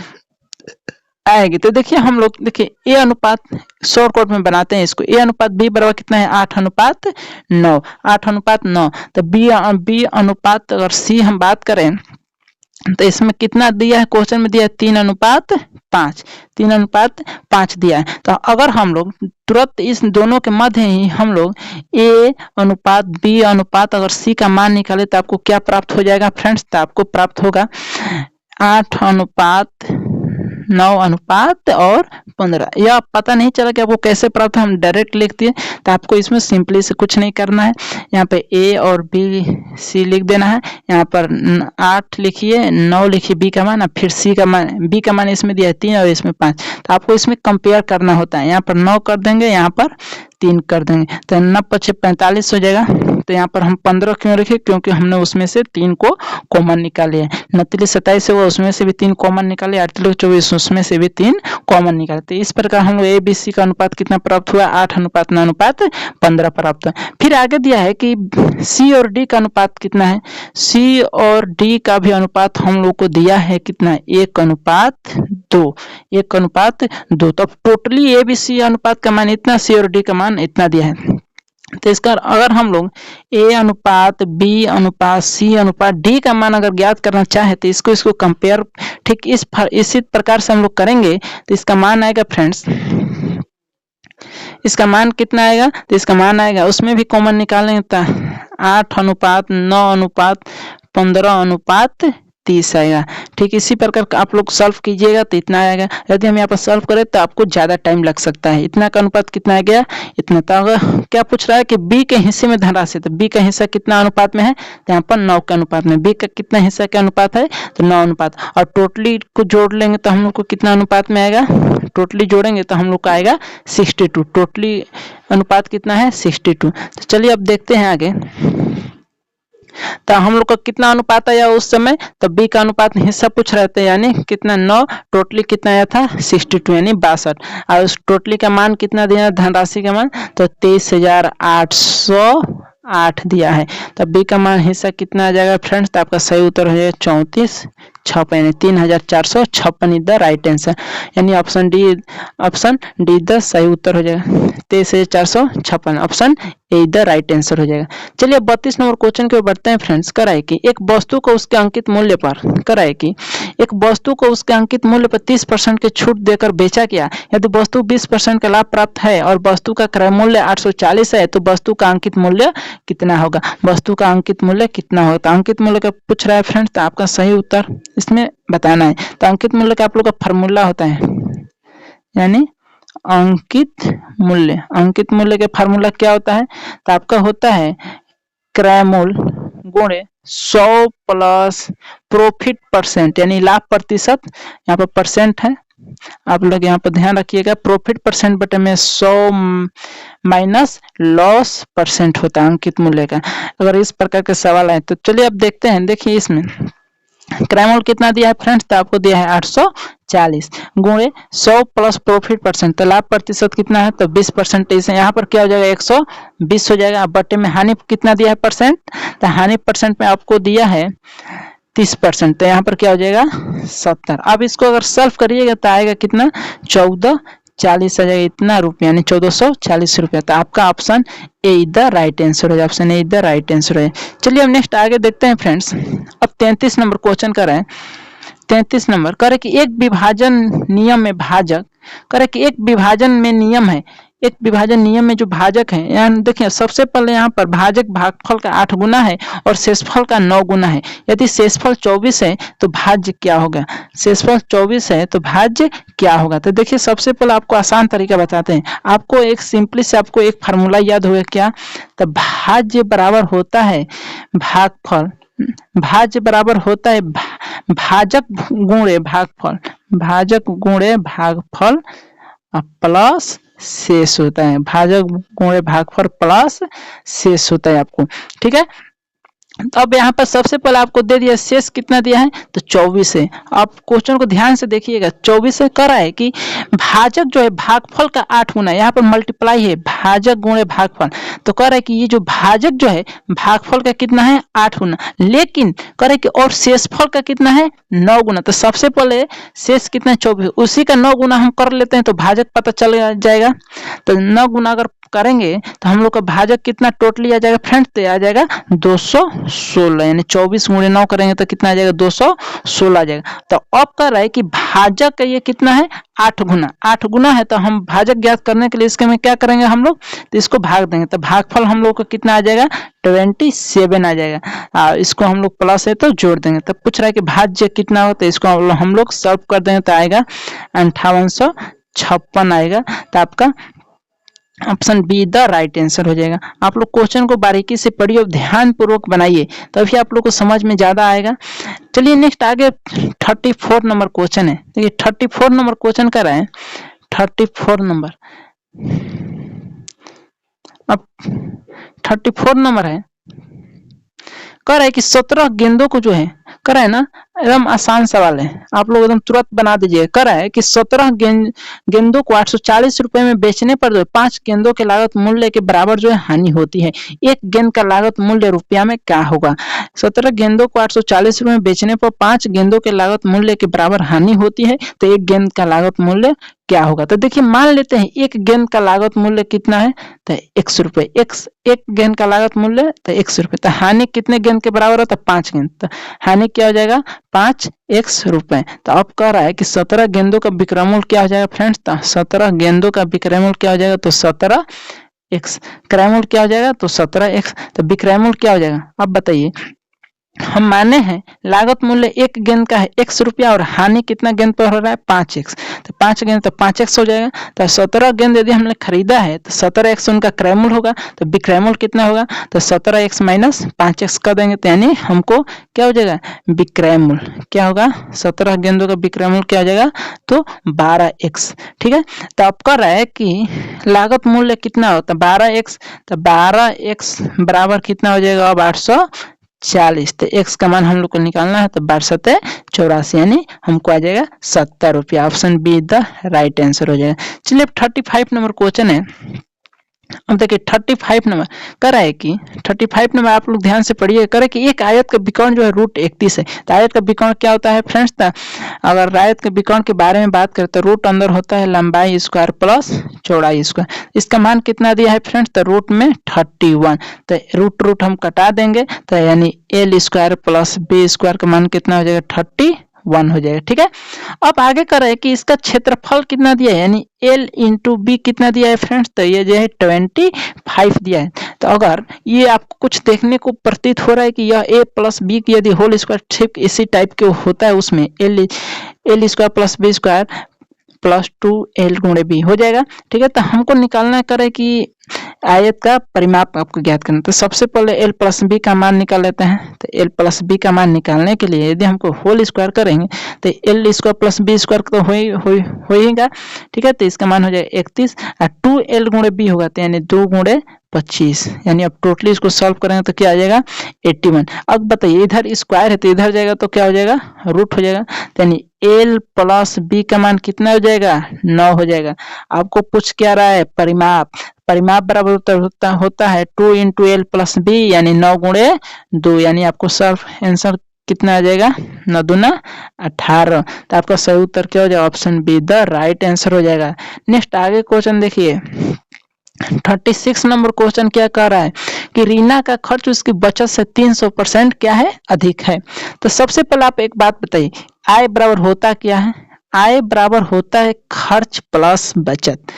आएगी। तो देखिए हम लोग देखिए ए अनुपात शॉर्टकट में बनाते हैं इसको। ए अनुपात बी बराबर कितना है 8:9, 8:9। तो बी अनुपात अगर सी हम बात करें तो इसमें कितना दिया है, क्वेश्चन में दिया है 3:5, 3:5 दिया है। तो अगर हम लोग तुरंत इस दोनों के मध्य ही हम लोग ए अनुपात बी अनुपात अगर सी का मान निकाले तो आपको क्या प्राप्त हो जाएगा फ्रेंड्स, तो आपको प्राप्त होगा 8:9:15। यह पता नहीं चला कि आपको कैसे प्राप्त है, हम डायरेक्ट लिख दिए। तो आपको इसमें सिंपली से कुछ नहीं करना है, यहाँ पे ए और बी सी लिख देना है। यहाँ पर 8 लिखिए, 9 लिखिए बी का मान, फिर सी का मान, बी का मान इसमें दिया है 3 और इसमें 5। तो आपको इसमें कंपेयर करना होता है। यहाँ पर 9 कर देंगे, यहाँ पर 3 कर देंगे, तो 9×5=45 हो जाएगा। तो यहाँ पर हम 15 क्यों रखे, क्योंकि हमने उसमें से 3 को कॉमन निकाले हैं। 29-27 हुआ, उसमें से भी 3 कॉमन निकाले, 38-24 उसमें से भी 3 कॉमन निकाले। तो इस प्रकार हम लोग ए बी सी का अनुपात कितना प्राप्त हुआ 8:9:15 प्राप्त हुआ। फिर आगे दिया है कि सी और डी का अनुपात कितना है। सी और डी का भी अनुपात हम लोग को दिया है कितना 1:2, 1:2। तो टोटली ए बी सी अनुपात का मान इतना, सी और डी का मान इतना दिया है। तो इसका अगर हम लोग ए अनुपात बी अनुपात सी अनुपात डी का मान अगर ज्ञात करना चाहे तो इसको कंपेयर ठीक इसी प्रकार से हम लोग करेंगे। तो इसका मान आएगा फ्रेंड्स, इसका मान कितना आएगा, तो इसका मान आएगा उसमें भी कॉमन निकालेंगे तो 8:9:15:30 आएगा। ठीक इसी प्रकार आप लोग सॉल्व कीजिएगा तो इतना आएगा। यदि हम यहाँ पर सॉल्व करें तो आपको ज़्यादा टाइम लग सकता है। इतना का अनुपात कितना आ गया, इतना। तो अगर क्या पूछ रहा है कि बी के हिस्से में धनराशि, तो बी का हिस्सा कितना अनुपात में है, तो यहाँ पर 9 के अनुपात में। बी का कितना हिस्सा के अनुपात है, तो 9 अनुपात। और टोटली को जोड़ लेंगे तो हम लोग को कितना अनुपात में आएगा, टोटली जोड़ेंगे तो हम लोग का आएगा 62। टोटली अनुपात कितना है 62। तो चलिए अब देखते हैं आगे। तो हम लोग का कितना अनुपात आया उस समय, तो बी का अनुपात हिस्सा पूछ रहे थे, यानी कितना 9, टोटली कितना आया था 62 यानी 62। और उस टोटली का मान कितना दिया धनराशि का मान, तो 23,808 8 दिया है। तो बी का मान हिस्सा कितना आ जाएगा फ्रेंड्स? तो आपका सही उत्तर हो जाएगा 34,56 यानी 3456 इज द राइट आंसर। यानी ऑप्शन डी द सही उत्तर हो जाएगा। 23,456 option A the right answer हो जाएगा। चलिए 32 नंबर क्वेश्चन के ऊपर बढ़ते हैं फ्रेंड्स। कराए कि एक वस्तु को उसके अंकित मूल्य पर 30% की छूट देकर बेचा गया। यदि वस्तु 20% का लाभ प्राप्त है और वस्तु का क्रय मूल्य 840 है तो वस्तु का अंकित मूल्य कितना होगा? वस्तु का अंकित मूल्य कितना होगा? तो अंकित मूल्य का पूछ रहा है फ्रेंड्स, तो आपका सही उत्तर इसमें बताना है। तो अंकित मूल्य का आप लोग का फॉर्मूला होता है, यानी अंकित मूल्य के फार्मूला क्या होता है? तो आपका होता है क्रय मूल्य गुणे 100 प्लस प्रॉफिट परसेंट, यानी लाभ प्रतिशत, यहाँ पर परसेंट है, आप लोग यहाँ पर ध्यान रखिएगा। प्रॉफिट परसेंट बटे में 100 माइनस लॉस परसेंट होता है अंकित मूल्य का। अगर इस प्रकार के सवाल आए तो चलिए अब देखते हैं। देखिए इसमें क्रय मूल्य कितना दिया है फ्रेंड्स? तो आपको दिया है 840 गुणे 100 प्लस प्रॉफिट परसेंट, तो लाभ प्रतिशत कितना है? तो 20%। इसे यहाँ पर क्या हो जाएगा? 120 हो जाएगा। बटे में हानि कितना दिया है परसेंट? तो हानि परसेंट में आपको दिया है 30%, तो यहाँ पर क्या हो जाएगा? 70। अब इसको अगर सॉल्व करिएगा तो आएगा कितना? 1440 आ जाएगा, इतना रुपया, यानी 1440 रुपया। तो आपका option A the right answer हो जाएगा। Option A the right answer है। चलिए अब नेक्स्ट आगे देखते हैं फ्रेंड्स। अब 33 नंबर क्वेश्चन कर रहे हैं। 33 नंबर करे कि एक विभाजन नियम में भाजक, करे कि एक विभाजन में नियम है, एक विभाजन नियम में जो भाजक है, यहाँ देखिए सबसे पहले यहाँ पर भाजक भागफल का 8 गुना है और शेषफल का 9 गुना है। यदि शेषफल 24 है तो भाज्य क्या होगा? शेषफल 24 है तो भाज्य क्या होगा? तो देखिए सबसे पहले आपको आसान तरीका बताते हैं। आपको एक सिंपली से आपको एक फार्मूला याद होगा क्या? तो भाज्य बराबर होता है भागफल, भाज्य बराबर होता है भाजक गुणे भागफल, भाजक गुणे भागफल प्लस शेष होता है। भाजक गुणे भागफल प्लस शेष होता है आपको, ठीक है। तो अब यहाँ पर सबसे पहले आपको दे दिया शेष कितना दिया है? तो 24 है। आप क्वेश्चन को ध्यान से देखिएगा, 24 से कर रहा है कि भाजक जो है भागफल का 8 गुना, यहाँ पर मल्टीप्लाई है भाजक गुणे भागफल, तो कह रहा है कि ये जो भाजक जो है भागफल का कितना है? 8 गुना, लेकिन कह रहा है कि और शेषफल का कितना है? 9 गुना। तो सबसे पहले शेष कितना है? 24, उसी का 9 गुना हम कर लेते हैं तो भाजक पता चल जाएगा। तो 9 गुना अगर करेंगे तो हम लोग का भाजक कितना टोटली आ जाएगा फ्रेंड्स? तो आ जाएगा 216, यानी 24 गुणे 9 करेंगे तो कितना आ जाएगा? 216 आ जाएगा। तो अब कर रहा है कि भाजक का ये कितना है? 8 गुना, 8 गुना है। तो हम भाजक ज्ञात करने के लिए इसके में क्या करेंगे हम लोग? तो इसको भाग देंगे, तो भागफल हम लोग को कितना आ जाएगा? 27 आ जाएगा। इसको हम लोग प्लस है तो जोड़ देंगे। तो पूछ रहा है कि भाज्य कितना हो, तो इसको हम लोग सॉल्व कर देंगे तो आएगा 5856 आएगा। तो आपका option be the right answer हो जाएगा। आप लोग क्वेश्चन को बारीकी से पढ़िए और ध्यान पूर्वक बनाइए, तभी आप लोग को समझ में ज्यादा आएगा। चलिए नेक्स्ट आगे 34 नंबर क्वेश्चन है। देखिए 34 नंबर क्वेश्चन कर रहे हैं। 34 नंबर, अब 34 नंबर है, कह रहा है कि 17 गेंदों को जो है, कह रहा है ना, एकदम आसान सवाल है, आप लोग एकदम तुरंत बना दीजिए। कह रहा है कि 17 गेंदों को 840 रुपए में बेचने पर जो 5 गेंदों के लागत मूल्य के बराबर जो है हानि होती है। एक गेंद का लागत मूल्य रुपया में क्या होगा? 17 गेंदों को 840 रुपए में बेचने पर 5 गेंदों के लागत मूल्य के बराबर हानि होती है, तो एक गेंद का लागत मूल्य क्या होगा? तो देखिए मान लेते हैं एक गेंद का लागत मूल्य कितना है? तो 100 रुपए। एक गेंद का लागत मूल्य तो 100 रुपए। तो हानि कितने गेंद के बराबर है? तो 5 गेंद। तो हानि क्या हो जाएगा? 5x रुपए। तो अब कह रहा है कि 17 गेंदों का विक्रय मूल्य क्या हो जाएगा फ्रेंड्स? तो 17 गेंदों का विक्रय मूल्य क्या हो जाएगा? तो 17x। क्रय मूल्य क्या हो जाएगा? तो 17x। तो विक्रय मूल्य क्या हो जाएगा? अब बताइए, हम माने हैं लागत मूल्य एक गेंद का है 100 रुपया और हानि कितना गेंद पर हो रहा है? 5x। तो 5 गेंद तो 5x हो जाएगा। तो 17 गेंद यदि हमने खरीदा है तो 17x उनका क्रय मूल्य होगा, तो विक्रय मूल्य कितना होगा? तो 17x माइनस 5x कर देंगे, तो यानी हमको क्या हो जाएगा? विक्रय मूल्य क्या होगा? 17 गेंदों का विक्रय मूल्य क्या हो जाएगा? तो 12x। ठीक है। तो अब कर रहा है कि लागत मूल्य कितना होता है? 12x। तो 12x बराबर कितना हो जाएगा? अब 840। तो x का मान हम लोग को निकालना है, तो 12×7=84, यानी हमको आ जाएगा 70 रुपया। Option be the right answer हो जाएगा। चलिए 35 नंबर क्वेश्चन है। अब देखिए 35 नंबर कर है कि 35 नंबर आप लोग ध्यान से पढ़िए, करे कि एक आयत का विकर्ण जो है √31 है। तो आयत का विकर्ण क्या होता है फ्रेंड्स? अगर आयत के विकर्ण के बारे में बात करें तो रूट अंदर होता है लंबाई स्क्वायर प्लस चौड़ाई स्क्वायर। इसका मान कितना दिया है फ्रेंड्स? तो रूट में 31। तो रूट हम कटा देंगे तो यानी L square plus B square का मान कितना हो जाएगा? 31 हो जाएगा। ठीक है, अब आगे कर रहे हैं कि इसका क्षेत्रफल कितना दिया है, यानी L इंटू बी कितना दिया है फ्रेंड्स? तो ये जो है 25 दिया है। तो अगर ये आपको कुछ देखने को प्रतीत हो रहा है कि यह a प्लस बी की यदि होल स्क्वायर ठीक इसी टाइप के होता है, उसमें L square plus B square plus 2l गुणे बी हो जाएगा। ठीक है, तो हमको निकालना करे कि आयत का परिमाप आपको ज्ञात करना। तो सबसे पहले l प्लस बी का मान निकाल लेते हैं। तो l प्लस बी का मान निकालने के लिए यदि हमको होल स्क्वायर करेंगे तो l square plus B square तो होएगा। ठीक है, तो इसका मान हो जाएगा 31 और 2l गुणे बी होगा तो यानी 2 गुणे 25, यानी अब टोटली इसको सॉल्व करेंगे तो क्या आ जाएगा? 81। अब बताइए इधर स्क्वायर है तो इधर जाएगा तो क्या हो जाएगा? रूट हो जाएगा। तो यानी l प्लस बी का मान कितना हो जाएगा? 9 हो जाएगा। आपको पूछ क्या रहा है? परिमाप। परिमाप बराबर होता है 2 इंटू एल प्लस बी यानी 9 गुणे 2, यानी आपको सॉल्व आंसर कितना आ जाएगा? 9 दूना 18। तो आपका सही उत्तर क्या हो जाएगा? Option be the right answer हो जाएगा। नेक्स्ट आगे क्वेश्चन देखिए 36 नंबर क्वेश्चन क्या कह रहा है कि रीना का खर्च उसकी बचत से 300% क्या है? अधिक है। तो सबसे पहले आप एक बात बताइए, आय बराबर होता क्या है? आय बराबर होता है खर्च प्लस बचत।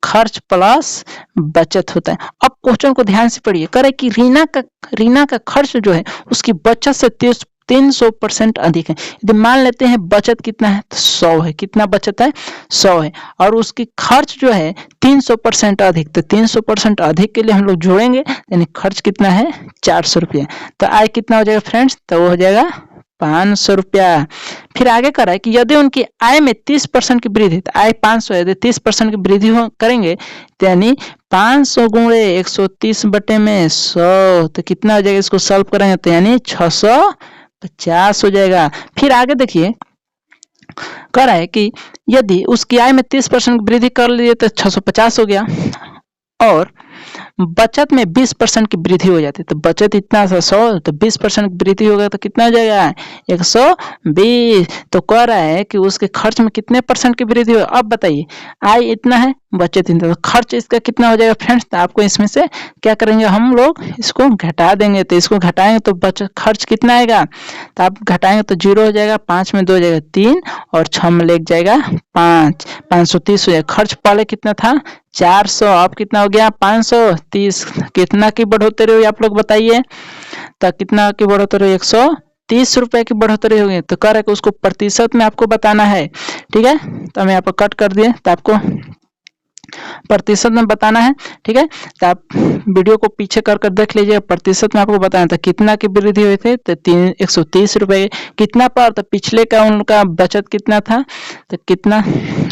खर्च प्लस बचत होता है। अब क्वेश्चन को ध्यान से पढ़िए, करे कि रीना का खर्च जो है उसकी बचत से 300% अधिक है। यदि मान लेते हैं बचत कितना है? तो 100 है। कितना बचत है? 100 है। और उसकी खर्च जो है 300% अधिक। तो 300% अधिक के लिए हम लोग जोड़ेंगे यानी खर्च कितना है? 400 रुपया। तो आय कितना हो जाएगा फ्रेंड्स? तो वो हो जाएगा 500 रुपया। फिर आगे कर रहा है कि यदि उनकी आय में 30% की वृद्धि, तो आय 500 है, यदि 30% की वृद्धि करेंगे तो यानी 500 गुणे 130 बटे में 100 तो कितना हो जाएगा? इसको सॉल्व करेंगे तो यानी 650 हो जाएगा। फिर आगे देखिए कह रहा है कि यदि उसकी आय में 30% की वृद्धि कर लिए तो 650 हो गया, और बचत में 20% की वृद्धि हो जाती है। तो बचत इतना सा 100, तो 20% की वृद्धि होगा तो कितना हो जाएगा? 120। तो कह रहा है कि उसके खर्च में कितने परसेंट की वृद्धि होगा? अब बताइए, आय इतना है, बचत इतना, तो खर्च इसका कितना हो जाएगा फ्रेंड्स? तो आपको इसमें से क्या करेंगे हम लोग? इसको घटा देंगे। तो इसको घटाएंगे तो बचत खर्च कितना आएगा? तो आप घटाएंगे तो 0 हो जाएगा, 5 में 2 हो जाएगा 3 और 6 में लग जाएगा 5, 530 हो जाएगा। खर्च पहले कितना था? 400, अब कितना हो गया? 530। कितना की बढ़ोतरी हुई आप लोग बताइए? तो कितना की बढ़ोतरी? 130 रुपए की बढ़ोतरी होगी। तो कह रहा है कि उसको प्रतिशत में आपको बताना है। ठीक है, तो हम यहाँ पर कट कर दिए, तो आपको प्रतिशत में बताना है। ठीक है, तो आप वीडियो को पीछे कर देख लीजिए, प्रतिशत में आपको बताना था कितना की वृद्धि हुई थी। तो 130 रुपए कितना पर? तो पिछले का उनका बचत कितना था? तो कितना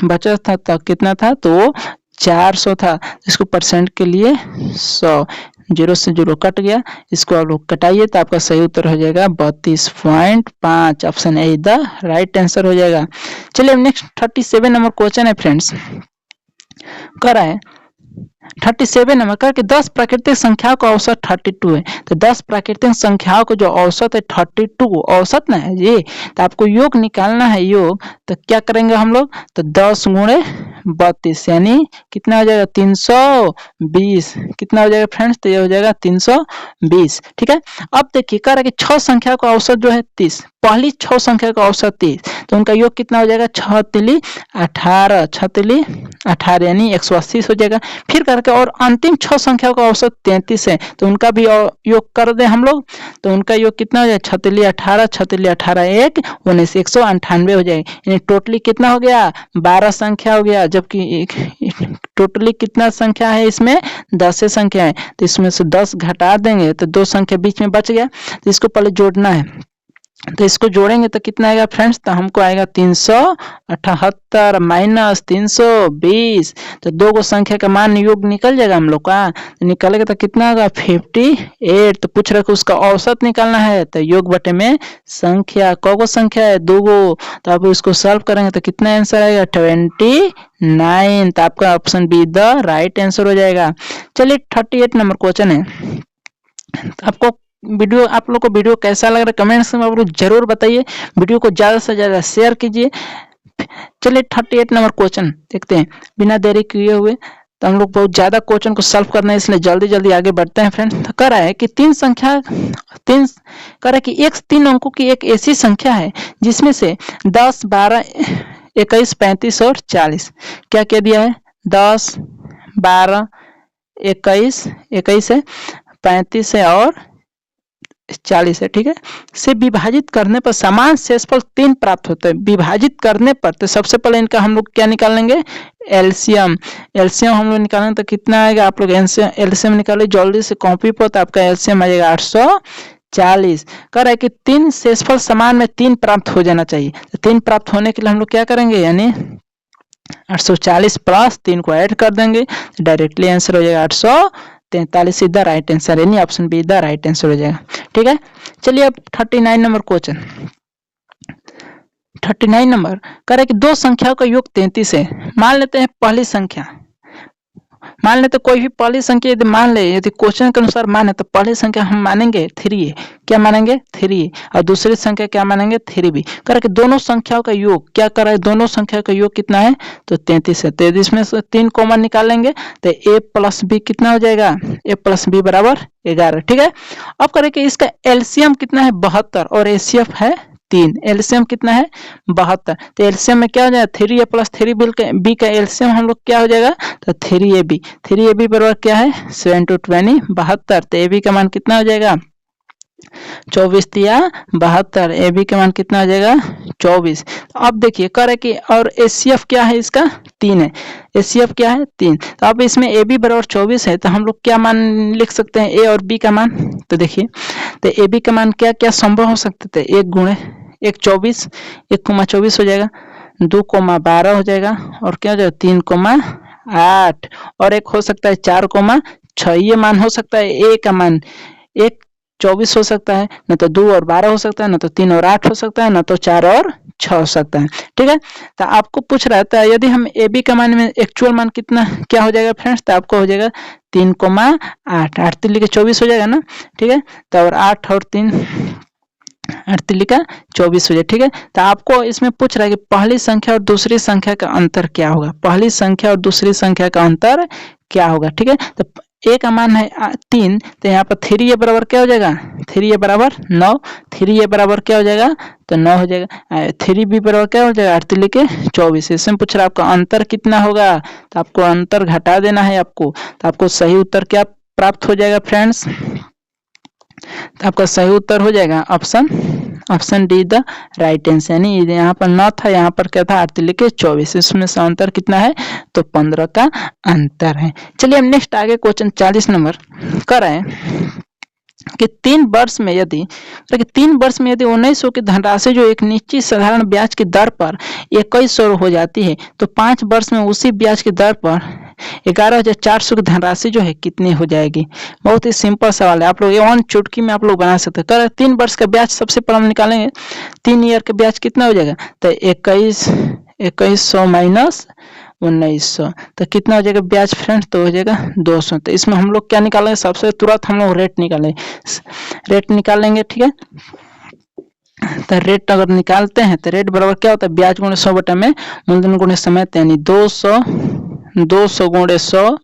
बचत था? तो कितना था? तो 400 था। इसको परसेंट के लिए 100, 0 से 0 कट गया, इसको आप लोग कटाइए तो आपका सही उत्तर हो जाएगा 32.5। Option A the right answer हो जाएगा। चलिए नेक्स्ट 37 नंबर क्वेश्चन है फ्रेंड्स, कर रहा है 37 नंबर का कि 10 प्राकृतिक संख्याओं का औसत 32 है। तो 10 प्राकृतिक संख्याओं को जो औसत है 32 औसत ना है ये, तो आपको योग निकालना है। योग तो क्या करेंगे हम लोग? तो 10 गुणे 32 यानी कितना हो जाएगा? 320। कितना हो जाएगा फ्रेंड्स? तो ये हो जाएगा 320। ठीक है, अब देखिए कह रहा है कि 6 संख्या का औसत जो है 30, पहली 6 संख्या का औसत 30, तो उनका योग कितना हो जाएगा? 6 तिली 18, 6 तिली 18 यानी 180 हो जाएगा। फिर करके और अंतिम 6 संख्या का औसत 33 है, तो उनका भी योग कर दे हम लोग। तो उनका योग कितना हो जाएगा? 6 तिली 18, 6 तिली 18 1 19, 198 हो जाएगा। यानी टोटली कितना हो गया? 12 संख्या हो गया। जबकि टोटली कितना संख्या है इसमें? 10 संख्या है। तो इसमें से 10 घटा देंगे तो 2 संख्या बीच में बच गया। तो इसको पहले जोड़ना है। तो इसको जोड़ेंगे तो कितना आएगा फ्रेंड्स, तो हमको आएगा 378 माइनस 320। तो दो को संख्या का मान योग निकल जाएगा हम लोग का, तो निकलेगा तो कितना होगा 58। तो पूछ रहे उसका औसत निकालना है, तो योग बटे में संख्या, को संख्या है 2 गो। तो अब इसको सॉल्व करेंगे तो कितना आंसर आएगा 29। तो आपका option be the right answer हो जाएगा। चलिए 38 नंबर क्वेश्चन है। आपको वीडियो, आप लोग को वीडियो कैसा लग रहा है कमेंट्स में आप लोग जरूर बताइए। वीडियो को ज़्यादा से ज़्यादा शेयर कीजिए। चलिए 38 नंबर क्वेश्चन देखते हैं बिना देरी किए हुए। तो हम लोग बहुत ज़्यादा क्वेश्चन को सॉल्व करना है, इसलिए जल्दी जल्दी आगे बढ़ते हैं फ्रेंड्स। तो कह रहा है कि कह रहा है कि एक 3 अंकों की एक ऐसी संख्या है जिसमें से 10, 12, 21, 35 और 40। क्या क्या दिया है, 10, 12, 21 है, 35 है और 40 है, ठीक है। से विभाजित करने पर समान शेषफल 3 प्राप्त होते हैं। विभाजित करने पर तो सबसे पहले इनका हम लोग क्या निकाल लेंगे, एलसीएम। एलसीएम हम लोग निकालेंगे तो कितना आएगा, आप लोग एलसीएम निकाले जल्दी से कॉपी पर, तो आपका एलसीएम आ जाएगा 840। कह रहा है कि 3 शेषफल समान में 3 प्राप्त हो जाना चाहिए। तो 3 प्राप्त होने के लिए हम लोग क्या करेंगे, यानी 840 प्लस 3 को ऐड कर देंगे, डायरेक्टली आंसर हो जाएगा 843। सीधा राइट आंसर, यानी option be the right answer हो जाएगा, ठीक है। चलिए अब 39 नंबर क्वेश्चन। 39 नंबर कह रहे कि दो संख्याओं का योग 33 है। मान लेते हैं पहली संख्या, मान लेते कोई भी पहली संख्या यदि मान ले, यदि क्वेश्चन के अनुसार माने तो पहली संख्या हम मानेंगे 3 है। क्या मानेंगे 3, और दूसरी संख्या क्या मानेंगे 3b। कह रहा कि दोनों संख्याओं का योग क्या कर रहा है, दोनों संख्या का योग कितना है, तो 33 है। 33 में से 3 कॉमन निकाल लेंगे तो a प्लस बी कितना हो जाएगा, a प्लस बी बराबर 11, ठीक है। अब कह रहे कि इसका एलसीएम कितना है 72 और एचसीएफ है 3। एलसीएम कितना है 72। तो एलसीएम में क्या हो जाएगा 3a प्लस 3b का एलसीएम हम लोग क्या हो जाएगा, तो 3ab बराबर क्या है 7 2 20 72। तो ab का मान कितना हो जाएगा 24 या 72। ए बी का मान कितना हो जाएगा 24। तो अब देखिए कह रहे कि और एचसीएफ क्या है इसका 3 है। एचसीएफ क्या है 3। तो अब इसमें ए बी बराबर 24 है, तो हम लोग क्या मान लिख सकते हैं, ए और बी का मान। तो देखिए तो ए बी का मान क्या क्या संभव हो सकते थे, 1 गुणे 1 24, 1,24 हो जाएगा, 2,12 हो जाएगा, और क्या हो जाएगा 3,8, और एक हो सकता है 4,6। ये मान हो सकता है, ए का मान 1 24 हो सकता है, न तो 2 और 12 हो सकता है, न तो 3 और 8 हो सकता है, न तो 4 और 6 हो सकता है, ठीक है। तो आपको पूछ रहा था यदि हम ए बी का मान में एक्चुअल मान कितना क्या हो जाएगा फ्रेंड्स, तो आपको हो जाएगा 3,8, 8 3 24 हो जाएगा ना, ठीक है। तो और 8 और 3 8 3 24 हो जाए, ठीक है। तो आपको इसमें पूछ रहा है कि पहली संख्या और दूसरी संख्या का अंतर क्या होगा, पहली संख्या और दूसरी संख्या का अंतर क्या होगा, ठीक है। तो ए का मान है 3, तो यहाँ पर 3a बराबर क्या हो जाएगा, 3a बराबर 9, 3a बराबर क्या हो जाएगा, तो 9 हो जाएगा। 3b बराबर क्या हो जाएगा 8 3 24। इसमें पूछ रहा है आपका अंतर कितना होगा, तो आपको अंतर घटा देना है आपको। तो आपको सही उत्तर क्या प्राप्त हो जाएगा फ्रेंड्स, तो आपका सही उत्तर हो जाएगा option D the right answer. यानी यहाँ पर 9 था, यहाँ पर क्या था 8 3 24। इसमें से अंतर कितना है, तो 15 का अंतर है। चलिए हम नेक्स्ट आगे क्वेश्चन 40 नंबर कर रहे हैं कि 3 वर्ष में यदि 1900 की धनराशि जो एक निश्चित साधारण ब्याज की दर पर 2100 हो जाती है, तो 5 वर्ष में उसी ब्याज की दर पर 11,400 की धनराशि जो है कितनी हो जाएगी। बहुत ही सिंपल सवाल है, आप लोग ये 1 चुटकी में आप लोग बना सकते हैं। 3 वर्ष का ब्याज सबसे पहले हम निकालेंगे, 3 ईयर का ब्याज कितना हो जाएगा, तो 2100 माइनस 1900, तो कितना हो जाएगा ब्याज फ्रेंड्स, तो हो जाएगा 200। तो इसमें हम लोग क्या निकालेंगे, सबसे तुरंत हम लोग रेट निकालेंगे, ठीक है। तो रेट अगर निकालते हैं तो रेट बराबर क्या होता है, ब्याज गुणे 100 बटे में मूलधन गुणे समय, यानी 200 गुणे 100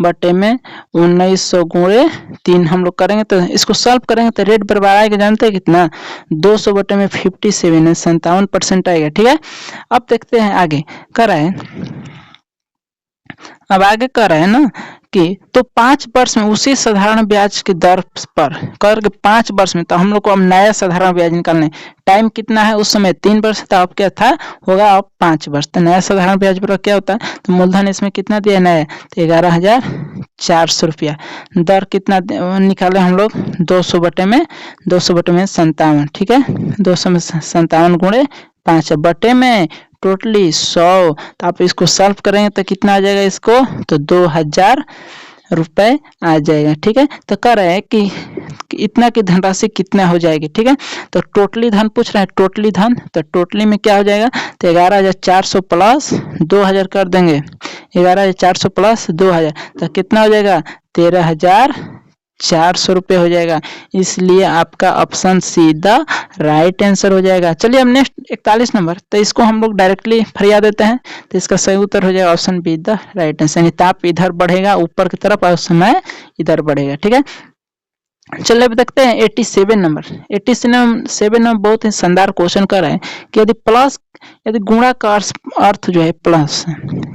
बटे में 1900 गुणे 3 हम लोग करेंगे। तो इसको सॉल्व करेंगे तो रेट बराबर आएगा, जानते हैं कितना, 200 बटे में 57 है, 57% आएगा, ठीक है। अब देखते हैं आगे कर रहे हैं, अब आगे कर रहे हैं ना कि तो 5 वर्ष में उसी साधारण ब्याज की दर पर करके 5 वर्ष में, तो हम लोग को अब नया साधारण ब्याज निकालना है। टाइम कितना है उस समय 3 वर्ष था, अब क्या था होगा अब 5 वर्ष। तो नया साधारण ब्याज पर क्या होता है, तो मूलधन इसमें कितना दिया नया, तो 400 रुपया। दर कितना निकाले हम लोग, 200 बटे में 57, ठीक है, 200 में 57 गुणे 5 बटे में टोटली 100। तो आप इसको सॉल्व करेंगे तो कितना आ जाएगा इसको, तो 2000 रुपए आ जाएगा, ठीक है। तो कह रहे हैं कि इतना की धनराशि कितना हो जाएगी, ठीक है। तो टोटली धन पूछ रहे हैं, टोटली धन, तो टोटली में क्या हो जाएगा, तो 11,400 प्लस 2000 कर देंगे, 11,400 प्लस 2000, तो कितना हो जाएगा, 13,400 रुपये हो जाएगा। इसलिए आपका option see the right answer हो जाएगा। चलिए अब नेक्स्ट 41 नंबर, तो इसको हम लोग डायरेक्टली फरिया देते हैं, तो इसका सही उत्तर हो जाएगा option be the right answer, यानी ताप इधर बढ़ेगा ऊपर की तरफ और समय इधर बढ़ेगा, ठीक है। चलिए अब देखते हैं 87 नंबर। 87 नंबर बहुत ही शानदार क्वेश्चन कर रहे हैं कि यदि गुणा का अर्थ जो है प्लस,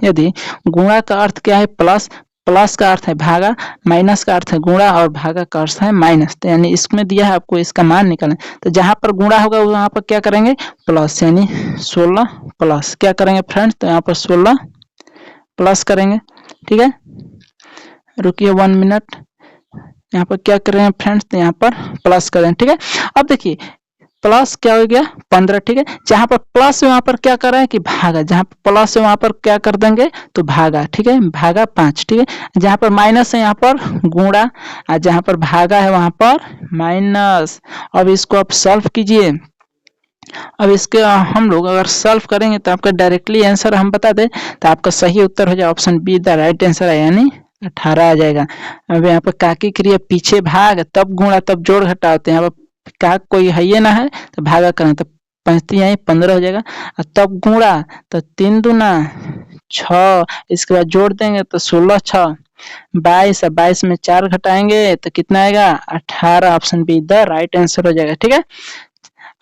यदि गुणा का अर्थ क्या है प्लस, प्लस का अर्थ है भागा, माइनस का अर्थ है गुणा और भागा का अर्थ है माइनस, तो यानी इसमें दिया है आपको इसका मान निकालना। तो जहां पर गुणा होगा वहां पर क्या करेंगे, प्लस, यानी 16 प्लस क्या करेंगे फ्रेंड्स, तो यहाँ पर 16 प्लस करेंगे, ठीक है। रुकिए 1 मिनट, यहाँ पर क्या कर रहे हैं फ्रेंड्स, तो यहाँ पर प्लस करें, ठीक है। अब देखिए प्लस क्या हो गया 15, ठीक है। जहां पर प्लस है वहां पर क्या कर रहे हैं कि भागा, जहां पर प्लस है वहां पर क्या कर देंगे, तो भागा, ठीक है, भागा 5, ठीक है। जहां पर माइनस है यहाँ पर गुणा, और जहां पर भागा है वहां पर माइनस। अब इसको आप सॉल्व कीजिए। अब इसके हम लोग अगर सॉल्व करेंगे तो आपका डायरेक्टली आंसर हम बता दें, तो आपका सही उत्तर हो जाए option be the right answer है, यानी 18 आ जाएगा। अब यहाँ पर का की क्रिया पीछे भाग तब गुणा तब जोड़ घटा होते हैं, यहाँ पर का कोई है ये ना है तो भागा करें, तो 15 हो जाएगा, और तब गुणा तो 3 दूना 6, इसके बाद जोड़ देंगे तो 16 6 22, 22 में 4 घटाएंगे तो कितना आएगा 18, option be the right answer हो जाएगा, ठीक है।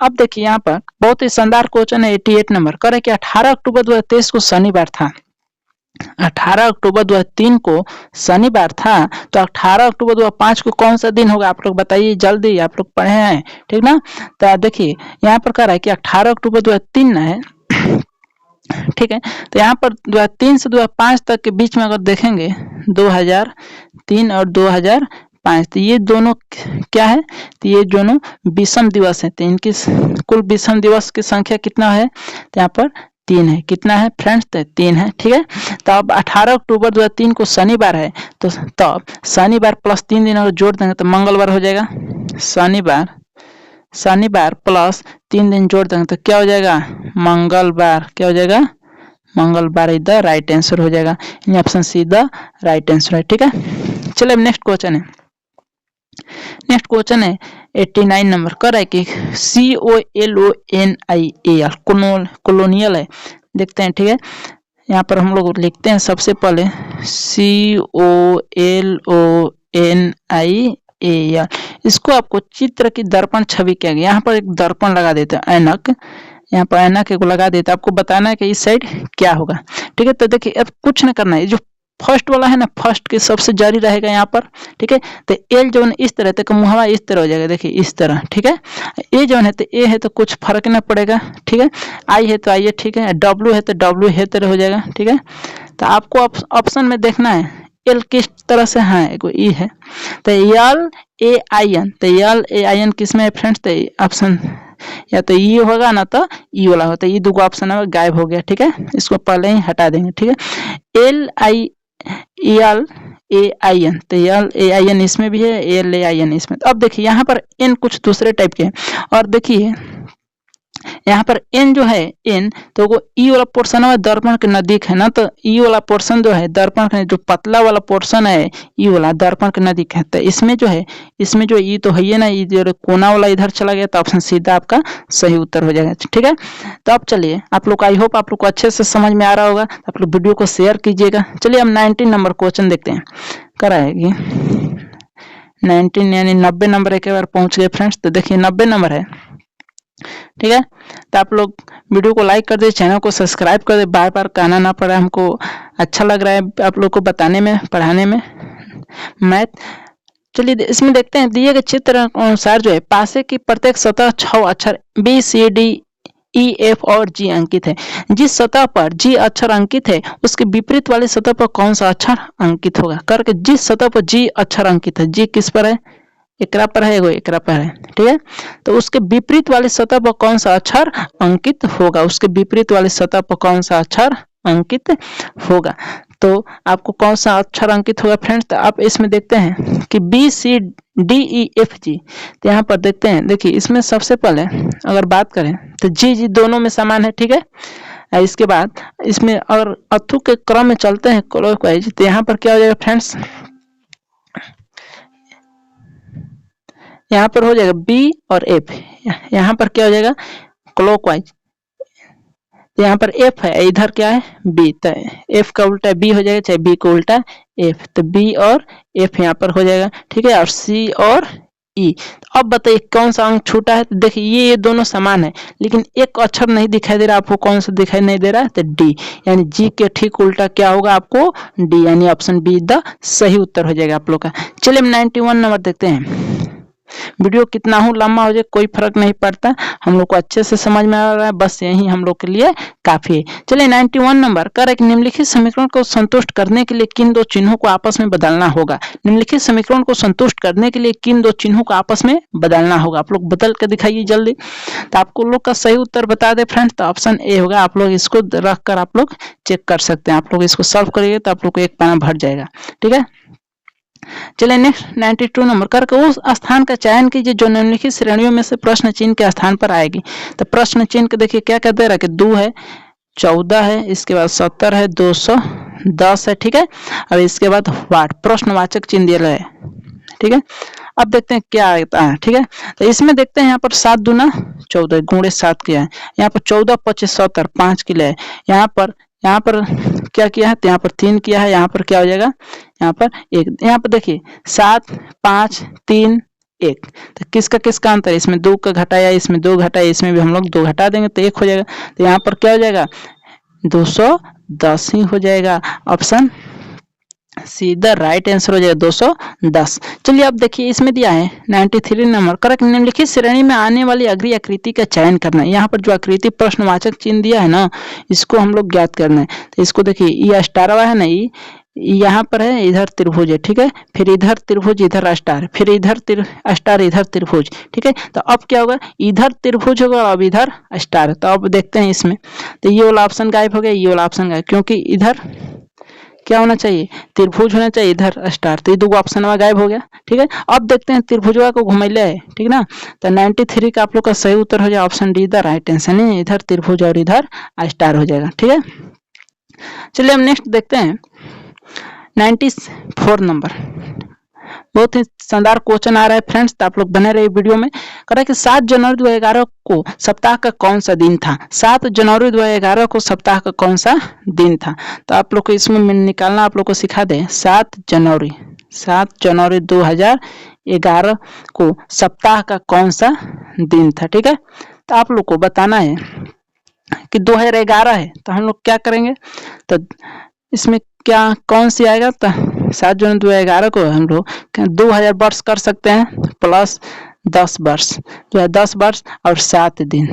अब देखिए यहाँ पर बहुत ही शानदार क्वेश्चन है 88 नंबर, करे कि 18 अक्टूबर 2023 को शनिवार था, 18 अक्टूबर 2003 को शनिवार था, तो 18 अक्टूबर 2005 को कौन सा दिन होगा, आप लोग बताइए जल्दी, आप लोग पढ़े हैं, ठीक ना। तो देखिए यहाँ पर कह रहा है कि 18 अक्टूबर 2003 है, ठीक है। तो यहाँ पर 2003 से 2005 तक के बीच में अगर देखेंगे 2003 और 2005, तो ये दोनों क्या है, तो ये दोनों विषम दिवस है, तो इनकी कुल विषम दिवस की संख्या कितना है, तो यहाँ पर 3 है, कितना है फ्रेंड्स, तो 3 है, ठीक है। तो अब 18 अक्टूबर 2003 को शनिवार है, तो तब शनिवार प्लस 3 दिन अगर जोड़ देंगे तो मंगलवार हो जाएगा, शनिवार प्लस 3 दिन जोड़ देंगे तो क्या हो जाएगा, मंगलवार, क्या हो जाएगा, मंगलवार इधर राइट आंसर हो जाएगा, option see the right answer है, ठीक है। चलिए अब नेक्स्ट क्वेश्चन है, नेक्स्ट क्वेश्चन है 89 नंबर, कर रहा है कि COLONIAL कॉलोनियल है, देखते हैं, ठीक है। यहाँ पर हम लोग लिखते हैं सबसे पहले COLONIAL, इसको आपको चित्र की दर्पण छवि क्या गया, यहाँ पर एक दर्पण लगा देते हैं, ऐनक, यहाँ पर ऐनक को लगा देते हैं, आपको बताना है कि इस साइड क्या होगा, ठीक है। तो देखिए अब कुछ नहीं करना है, जो फर्स्ट वाला है ना, फर्स्ट के सबसे जारी रहेगा यहाँ पर, ठीक है। तो एल जो है इस तरह तक मुहावा इस तरह हो जाएगा, देखिए इस तरह, ठीक है। ए जो है तो ए है तो कुछ फर्क ना पड़ेगा, ठीक है। आई है तो आई है, ठीक है। डब्ल्यू है तो डब्ल्यू है तरह हो जाएगा, ठीक है। तो आपको ऑप्शन में देखना है एल किस तरह से है, एगो ई है, तो LAIN, तो LAIN किस में है फ्रेंड्स, तो ऑप्शन या तो ई होगा ना तो ई वाला होता है, ये दो ऑप्शन है गायब हो गया, ठीक है। इसको पहले ही हटा देंगे, ठीक है। LAIN, तो LAIN इसमें भी है, LAIN इसमें। तो अब देखिए यहाँ पर एन कुछ दूसरे टाइप के हैं, और देखिए यहाँ पर एन जो है एन, तो वो ई वाला पोर्शन है दर्पण के नजदीक है ना, तो ई वाला पोर्शन जो है दर्पण के जो पतला वाला पोर्शन है ई वाला दर्पण के नजदीक है, तो इसमें जो है इसमें जो ई तो है ही ना, ई जो कोना वाला इधर चला गया, तो ऑप्शन सीधा आपका सही उत्तर हो जाएगा, ठीक है। तो अब चलिए आप लोग, आई होप आप लोग को अच्छे से समझ में आ रहा होगा, आप लोग वीडियो को शेयर कीजिएगा। चलिए हम 19 नंबर क्वेश्चन देखते हैं, कराएगी 19 यानी 90 नंबर एक बार पहुंच गए फ्रेंड्स। तो देखिए 90 नंबर है, ठीक है। तो आप लोग वीडियो को लाइक कर दे, चैनल को सब्सक्राइब कर दे, बार बार कहना ना पड़ा, हमको अच्छा लग रहा है आप लोग को बताने में, पढ़ाने में मैथ। चलिए इसमें देखते हैं, दिए गए चित्र अनुसार जो है पासे की प्रत्येक सतह 6 अक्षर BCD ई, एफ और जी अंकित है। जिस सतह पर जी अक्षर अंकित है उसके विपरीत वाली सतह पर कौन सा अक्षर अंकित होगा। करके जिस सतह पर जी अक्षर अंकित है, जी किस पर है, एकरा पर है, एगो एकरा पर है, ठीक है। तो उसके विपरीत वाली सतह पर कौन सा अक्षर अंकित होगा, उसके विपरीत वाली सतह पर कौन सा अक्षर अंकित होगा। तो आपको कौन सा अक्षर अंकित होगा फ्रेंड्स, तो आप इसमें देखते हैं कि B C D E F G. तो यहाँ पर देखते हैं, देखिए इसमें सबसे पहले अगर बात करें तो जी जी दोनों में समान है, ठीक है। इसके बाद इसमें अगर अथु के क्रम में चलते हैं क्लॉकवाइज, तो यहाँ पर क्या हो जाएगा फ्रेंड्स, यहाँ पर हो जाएगा बी और एफ, यहाँ पर क्या हो जाएगा क्लॉकवाइज, यहाँ पर एफ है, इधर क्या है बी, तो एफ का उल्टा बी हो जाएगा, चाहे बी को उल्टा एफ, तो बी और एफ यहाँ पर हो जाएगा, ठीक है। और सी और ई। तो अब बताइए कौन सा अंक छूटा है, तो देखिए ये दोनों समान है, लेकिन एक अक्षर नहीं दिखाई दे रहा आपको, कौन सा दिखाई नहीं दे रहा है, तो डी, यानी जी के ठीक उल्टा क्या होगा आपको डी, यानी ऑप्शन बी द सही उत्तर हो जाएगा आप लोग का। चलिए 91 नंबर देखते हैं। वीडियो कितना हो लंबा हो जाए कोई फर्क नहीं पड़ता, हम लोग को अच्छे से समझ में आ रहा है, बस यही हम लोग के लिए काफी है। चलिए 91 नंबर कर एक निम्नलिखित समीकरण को संतुष्ट करने के लिए किन दो चिन्हों को आपस में बदलना होगा। निम्नलिखित समीकरण को संतुष्ट करने के लिए किन दो चिन्हों को आपस में बदलना होगा, आप लोग बदल कर दिखाइए जल्दी। तो आपको लोग का सही उत्तर बता दे फ्रेंड्स, तो ऑप्शन ए होगा। आप लोग इसको रख कर आप लोग चेक कर सकते हैं, आप लोग इसको सॉल्व करिए तो आप लोग को एक पाना भर जाएगा, ठीक है। चलिए नेक्स्ट 92 नंबर करके उस स्थान का चयन कीजिए जो निम्नलिखित श्रेणियों में से प्रश्न चिन्ह के स्थान पर आएगी। तो प्रश्न चिन्ह के देखिए क्या क्या दे रहा है कि 2 है, 14 है, इसके बाद 70 है, 210 है, ठीक है। और इसके बाद वाट प्रश्नवाचक चिन्ह दिया है, ठीक है। अब देखते हैं क्या आता है, ठीक है। तो इसमें देखते हैं यहाँ पर 7 दूना 14 गुणे 7 किया है, यहाँ पर 14 25 70 5 किलो है, यहाँ पर क्या किया है, तो यहाँ पर 3 किया है, यहाँ पर क्या हो जाएगा, यहाँ पर 1, यहाँ पर देखिए 7 5 3 1, तो किसका किसका अंतर है, इसमें 2 का घटाया, इसमें 2 घटाया, इसमें भी हम लोग 2 घटा देंगे तो 1 हो जाएगा। तो यहाँ पर क्या हो जाएगा 210 ही हो जाएगा, ऑप्शन सीधा राइट आंसर हो जाएगा 210। चलिए अब देखिए इसमें दिया है 93 नंबर करेक्ट निम्नलिखित श्रेणी में आने वाली अगली आकृति का चयन करना है। यहाँ पर जो आकृति प्रश्नवाचक चिन्ह दिया है ना, इसको हम लोग ज्ञात करना है। तो इसको देखिए ये स्टार हुआ है ना, यहाँ पर है, इधर त्रिभुज है, ठीक है, फिर इधर त्रिभुज, इधर स्टार, फिर इधर स्टार, इधर त्रिभुज, ठीक है। तो अब क्या होगा, इधर त्रिभुज होगा, अब इधर स्टार। तो अब देखते हैं इसमें, तो ये वाला ऑप्शन गायब हो गया, ये वाला ऑप्शन गायब, क्योंकि इधर क्या होना चाहिए त्रिभुज होना चाहिए, इधर स्टार, तो ये 2 ऑप्शन गायब हो गया, ठीक है। अब देखते हैं त्रिभुजवा को घुमैले है, ठीक ना। तो 93 का आप लोग का सही उत्तर हो जाए option D the right answer, नहीं इधर त्रिभुज और इधर स्टार हो जाएगा, ठीक है। चलिए हम नेक्स्ट देखते हैं 94 नंबर, बहुत ही शानदार क्वेश्चन आ रहा है फ्रेंड्स, तो आप लोग बने रहिए वीडियो में। कह रहा है कि 7 जनवरी 2011 को सप्ताह का कौन सा दिन था। 7 जनवरी 2011 को सप्ताह का कौन सा दिन था। तो आप लोग को इसमें निकालना आप लोग को सिखा दें। 7 जनवरी 2011 को सप्ताह का कौन सा दिन था, ठीक है। तो आप लोग को बताना है कि 2011 है, तो हम लोग क्या करेंगे, तो इसमें क्या कौन सी आएगा, तो 7 जनवरी 2011 को हम लोग 2000 वर्ष कर सकते हैं प्लस 10 वर्ष, जो है 10 वर्ष और 7 दिन,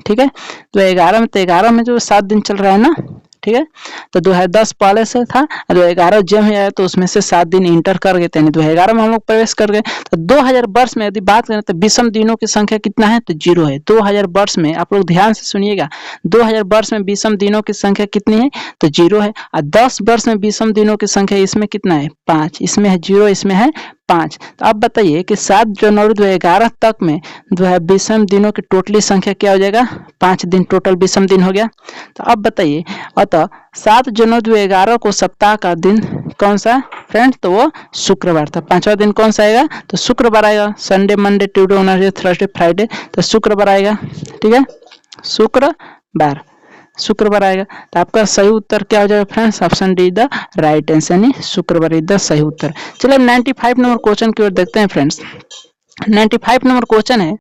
ठीक है। 2011 में, तो 11 में जो 7 दिन चल रहा है ना, ठीक है। तो 2010 पहले से था, 2011 जब ही आया तो उसमें से 7 दिन इंटर कर गए थे, 2011 में हम लोग प्रवेश कर गए। तो 2000 वर्ष में यदि बात करें तो विषम दिनों की संख्या कितना है, तो 0 है। 2000 वर्ष में आप लोग ध्यान से सुनिएगा, 2000 वर्ष में विषम दिनों की संख्या कितनी है, तो 0 है। और 10 वर्ष में विषम दिनों की संख्या इसमें कितना है, 5, इसमें है 0, इसमें है 5। तो अब बताइए कि 7 जनवरी 2011 तक में जो है विषम दिनों की टोटली संख्या क्या हो जाएगा, 5 दिन टोटल विषम दिन हो गया। तो अब बताइए, अतः 7 जनवरी 2011 को सप्ताह का दिन कौन सा फ्रेंड्स, तो वो शुक्रवार था। 5वां दिन कौन सा आएगा, तो शुक्रवार आएगा। Sunday Monday Tuesday Wednesday Thursday Friday, तो शुक्रवार आएगा, ठीक है, शुक्रवार आएगा। तो आपका सही उत्तर क्या हो जाएगा friends, option D the right answer, यानी शुक्रवार इज द सही उत्तर। चलिए 95 नंबर क्वेश्चन की ओर देखते हैं फ्रेंड्स। 95 नंबर क्वेश्चन है